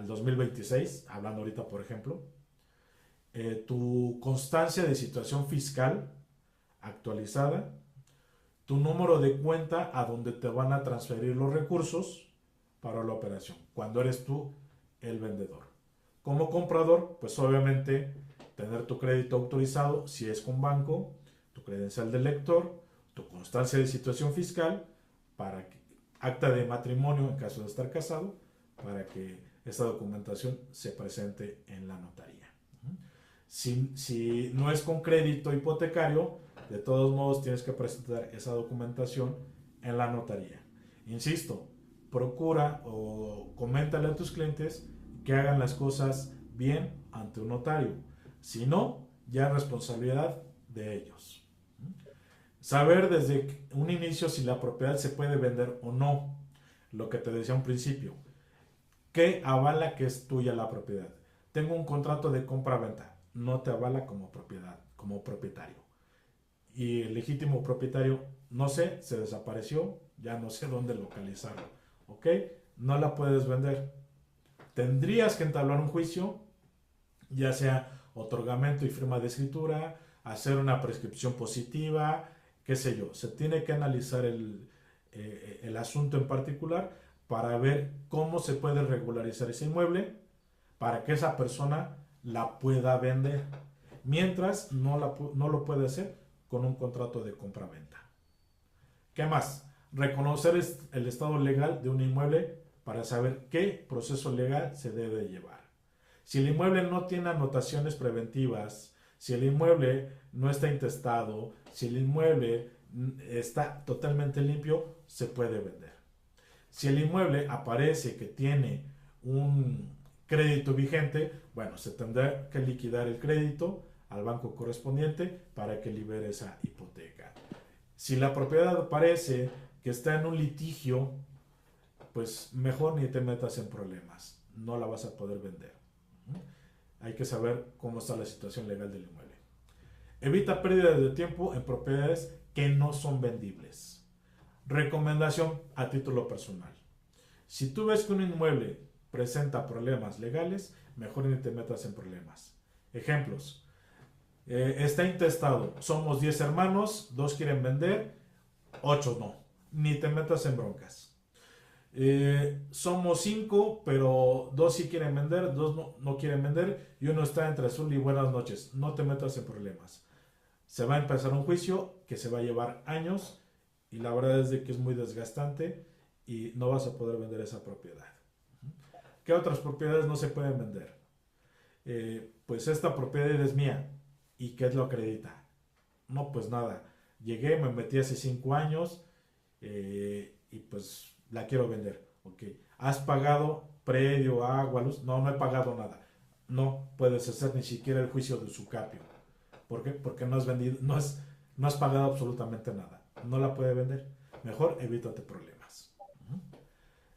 2026, hablando ahorita por ejemplo, tu constancia de situación fiscal actualizada, tu número de cuenta a donde te van a transferir los recursos para la operación, cuando eres tú el vendedor. Como comprador, pues obviamente tener tu crédito autorizado si es con banco, tu credencial de lector, tu constancia de situación fiscal, para que, acta de matrimonio en caso de estar casado, para que esta documentación se presente en la notaría. Si no es con crédito hipotecario, de todos modos tienes que presentar esa documentación en la notaría. Insisto, procura o coméntale a tus clientes que hagan las cosas bien ante un notario. Si no, ya es responsabilidad de ellos. Saber desde un inicio si la propiedad se puede vender o no. Lo que te decía a un principio. ¿Qué avala que es tuya la propiedad? Tengo un contrato de compra-venta. No te avala como propiedad, como propietario. Y el legítimo propietario, no sé, se desapareció, ya no sé dónde localizarlo. ¿Ok? No la puedes vender. Tendrías que entablar un juicio, ya sea otorgamiento y firma de escritura, hacer una prescripción positiva, qué sé yo. Se tiene que analizar el asunto en particular para ver cómo se puede regularizar ese inmueble para que esa persona la pueda vender. Mientras no lo puede hacer con un contrato de compra-venta. ¿Qué más? Reconocer el estado legal de un inmueble para saber qué proceso legal se debe llevar. Si el inmueble no tiene anotaciones preventivas, si el inmueble no está intestado, si el inmueble está totalmente limpio, se puede vender. Si el inmueble aparece que tiene un crédito vigente, bueno, se tendrá que liquidar el crédito al banco correspondiente para que libere esa hipoteca. Si la propiedad parece que está en un litigio, pues mejor ni te metas en problemas, no la vas a poder vender. Hay que saber cómo está la situación legal del inmueble. Evita pérdida de tiempo en propiedades que no son vendibles. Recomendación a título personal. Si tú ves que un inmueble presenta problemas legales, mejor ni te metas en problemas. Ejemplos. Está intestado. Somos 10 hermanos, 2 quieren vender, 8 no. Ni te metas en broncas. Somos 5, pero 2 sí quieren vender, 2 no quieren vender y uno está entre azul y buenas noches. No te metas en problemas. Se va a empezar un juicio que se va a llevar años y la verdad es de que es muy desgastante y no vas a poder vender esa propiedad. ¿Qué otras propiedades no se pueden vender? Pues esta propiedad es mía. ¿Y qué lo acredita? No, pues nada. Llegué, me metí hace 5 años y pues la quiero vender. Okay. ¿Has pagado predio, agua, luz? No, no he pagado nada. No puedes hacer ni siquiera el juicio de usucapio. ¿Por qué? Porque no has vendido, no has pagado absolutamente nada. No la puede vender. Mejor evítate problemas.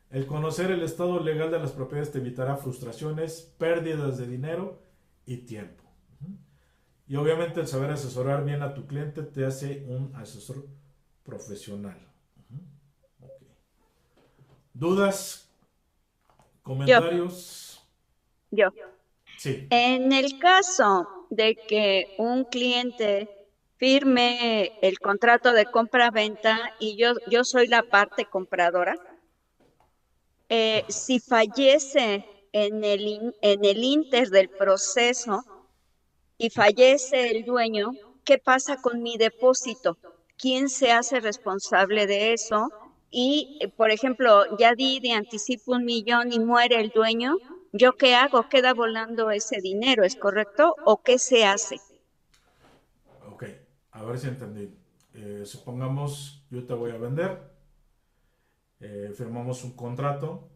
El conocer el estado legal de las propiedades te evitará frustraciones, pérdidas de dinero y tiempo. Y obviamente el saber asesorar bien a tu cliente te hace un asesor profesional. Okay. ¿Dudas? ¿Comentarios? Yo. Sí. En el caso de que un cliente firme el contrato de compra-venta y yo soy la parte compradora, si fallece en el inter del proceso y fallece el dueño, ¿qué pasa con mi depósito? ¿Quién se hace responsable de eso? Y, por ejemplo, ya di de anticipo 1,000,000 y muere el dueño, ¿yo qué hago? ¿Queda volando ese dinero? ¿Es correcto? ¿O qué se hace? Ok, a ver si entendí. Supongamos yo te voy a vender, firmamos un contrato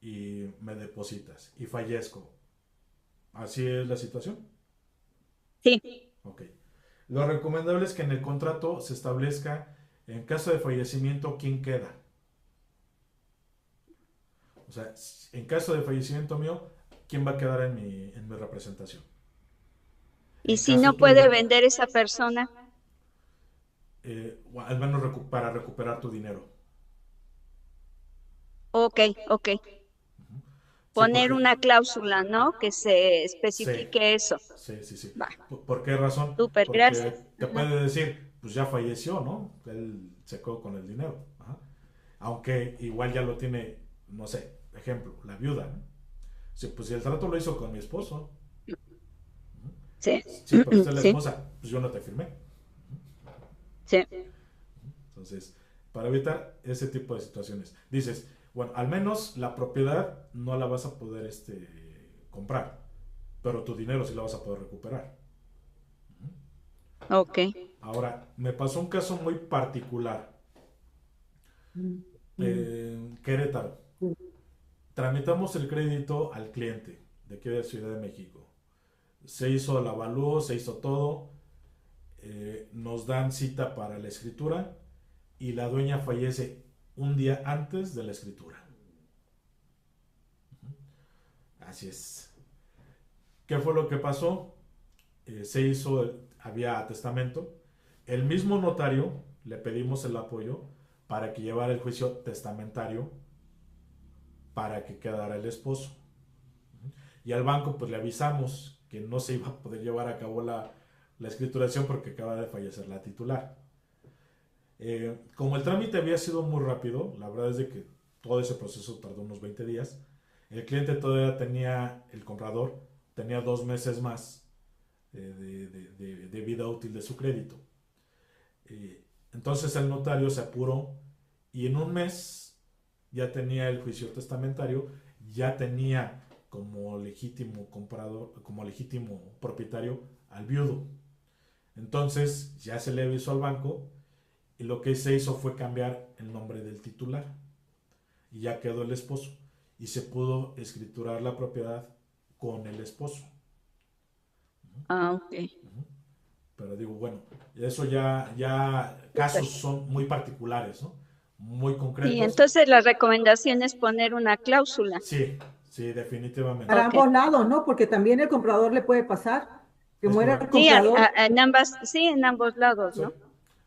y me depositas y fallezco. ¿Así es la situación? Sí. Ok. Lo recomendable es que en el contrato se establezca, en caso de fallecimiento, quién queda. O sea, en caso de fallecimiento mío, ¿quién va a quedar en mi representación? ¿Y En si caso no puede tuyo, vender esa persona? al menos para recuperar tu dinero. Ok. Sí, Poner una cláusula, ¿no? Que se sí, especifique eso. sí. Va, ¿Por qué razón? súper, Porque gracias. te Ajá. puede decir, pues ya falleció, ¿no? Él se quedó con el dinero. Ajá. Aunque igual ya lo tiene, no sé, ejemplo, la viuda, ¿no? Sí, pues si el trato lo hizo con mi esposo. Sí, Sí, pero usted es la sí, esposa, pues yo no te firmé. sí. Entonces, para evitar ese tipo de situaciones, dices, bueno, al menos la propiedad no la vas a poder comprar, pero tu dinero sí la vas a poder recuperar. Ok. Ahora, me pasó un caso muy particular. En Querétaro. Tramitamos el crédito al cliente de aquí de Ciudad de México. Se hizo el avalúo, se hizo todo. Nos dan cita para la escritura y la dueña fallece un día antes de la escritura. Así es. ¿Qué fue lo que pasó? Había testamento. El mismo notario le pedimos el apoyo para que llevara el juicio testamentario para que quedara el esposo. Y al banco pues le avisamos que no se iba a poder llevar a cabo la escrituración porque acaba de fallecer la titular. Como el trámite había sido muy rápido, la verdad es de que todo ese proceso tardó unos 20 días, el cliente todavía el comprador tenía 2 meses más de vida útil de su crédito. Entonces el notario se apuró y en un mes ya tenía el juicio testamentario, ya tenía como legítimo comprador, como legítimo propietario al viudo. Entonces ya se le avisó al banco y lo que se hizo fue cambiar el nombre del titular y ya quedó el esposo y se pudo escriturar la propiedad con el esposo. Ah, ok. Pero digo, bueno, eso ya casos son muy particulares, ¿no? Muy concretos. Y entonces la recomendación es poner una cláusula. Sí, sí, definitivamente. Para Ok. ambos lados, ¿no? Porque también el comprador le puede pasar que Es muera el correcto. Sí, comprador. en ambas, sí, en ambos lados,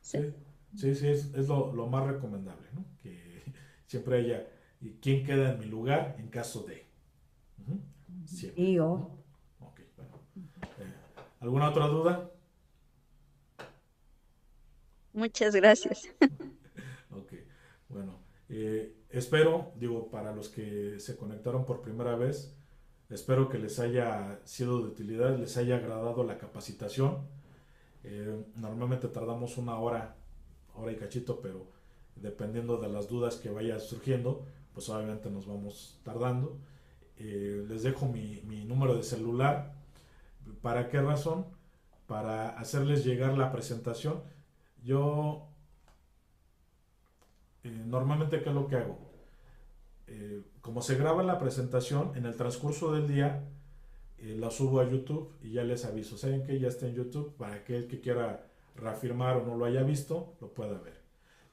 Sí, ¿no? sí, es lo más recomendable, ¿no? Que siempre haya quién queda en mi lugar en caso de. Siempre. Y yo. Ok, bueno. ¿Alguna otra duda? Muchas gracias. Ok, bueno. Espero, digo, para los que se conectaron por primera vez, espero que les haya sido de utilidad, les haya agradado la capacitación. Normalmente tardamos una hora y cachito, pero dependiendo de las dudas que vayan surgiendo, pues obviamente nos vamos tardando. Les dejo mi número de celular. ¿Para qué razón? Para hacerles llegar la presentación. Yo normalmente, ¿qué es lo que hago? Como se graba la presentación, en el transcurso del día la subo a YouTube y ya les aviso. ¿Saben que ya está en YouTube? Para aquel que quiera reafirmar o no lo haya visto, lo pueda ver.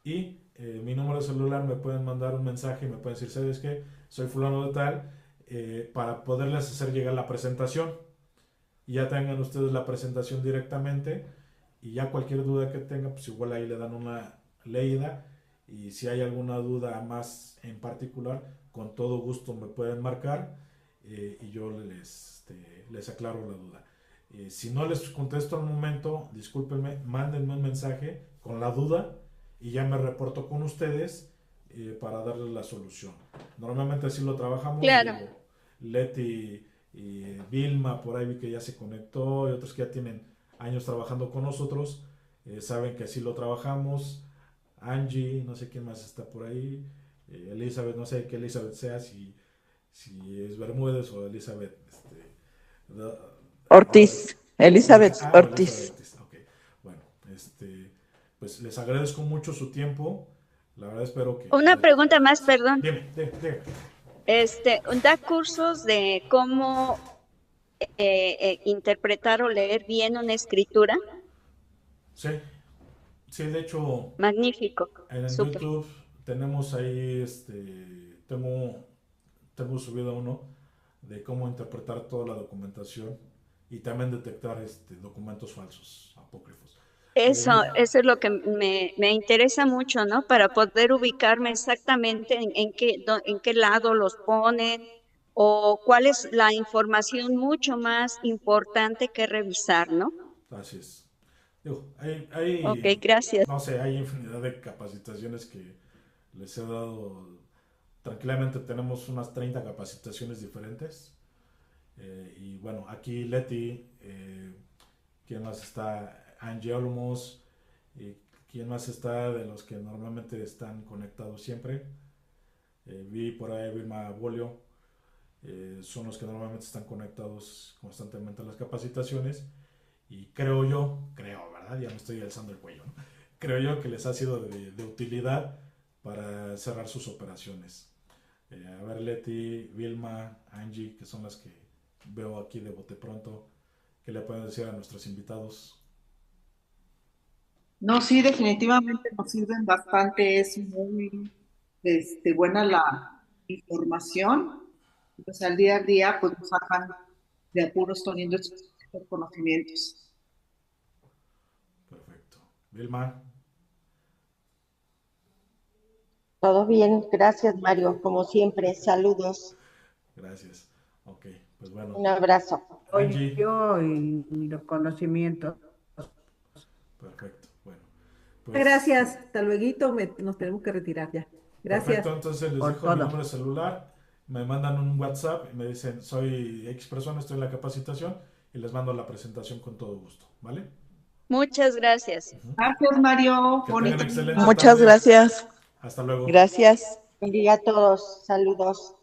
Y mi número de celular, me pueden mandar un mensaje y me pueden decir, ¿sabes qué? Soy fulano de tal, para poderles hacer llegar la presentación. Y ya tengan ustedes la presentación directamente y ya cualquier duda que tengan, pues igual ahí le dan una leída. Y si hay alguna duda más en particular, con todo gusto me pueden marcar y yo les aclaro la duda. Si no les contesto al momento, discúlpenme, mándenme un mensaje con la duda y ya me reporto con ustedes para darles la solución. Normalmente así lo trabajamos. Claro. Leti y Vilma, por ahí vi que ya se conectó, y otros que ya tienen años trabajando con nosotros, saben que así lo trabajamos. Angie, no sé quién más está por ahí, Elizabeth, no sé qué Elizabeth sea, si es Bermúdez o Elizabeth Ortiz, Elizabeth Ortiz. Elizabeth, okay. Bueno, pues les agradezco mucho su tiempo, la verdad espero que... Una pregunta más, perdón. Dime. ¿Da cursos de cómo interpretar o leer bien una escritura? Sí, de hecho, Magnífico. en el Súper. YouTube tenemos ahí, tengo subido uno de cómo interpretar toda la documentación y también detectar documentos falsos, apócrifos. Eso es lo que me interesa mucho, ¿no? Para poder ubicarme exactamente en qué lado los ponen o cuál es la información mucho más importante que revisar, ¿no? Así es. Digo, Ok, gracias. no sé, hay infinidad de capacitaciones que les he dado. Tranquilamente tenemos unas 30 capacitaciones diferentes. Y bueno, aquí Leti, ¿quién más está? Angie Olmos, ¿quién más está de los que normalmente están conectados siempre? Vi por ahí Vilma Bolio, son los que normalmente están conectados constantemente a las capacitaciones. Y creo, ¿verdad? Ya me estoy alzando el cuello, ¿no? Creo yo que les ha sido de utilidad para cerrar sus operaciones. A ver, Leti, Vilma, Angie, que son las que veo aquí de bote pronto, ¿qué le pueden decir a nuestros invitados? No, sí, definitivamente nos sirven bastante, es muy buena la información, pues al día pues nos sacan de apuros teniendo estos conocimientos. Perfecto. Vilma. Todo bien, gracias Mario, como siempre, saludos. Gracias. Ok, pues bueno. Un abrazo. Angie. Yo y los conocimientos. Perfecto, bueno. Pues, Gracias, hasta luego, nos tenemos que retirar ya. Gracias. Perfecto, entonces les por dejo mi todo. número de celular, me mandan un WhatsApp y me dicen, soy X persona, estoy en la capacitación y les mando la presentación con todo gusto, ¿vale? Muchas gracias. Gracias, Mario. Que Bonito tengan excelente día. Muchas tarde. gracias. Hasta luego. Gracias. Buen día a todos, saludos.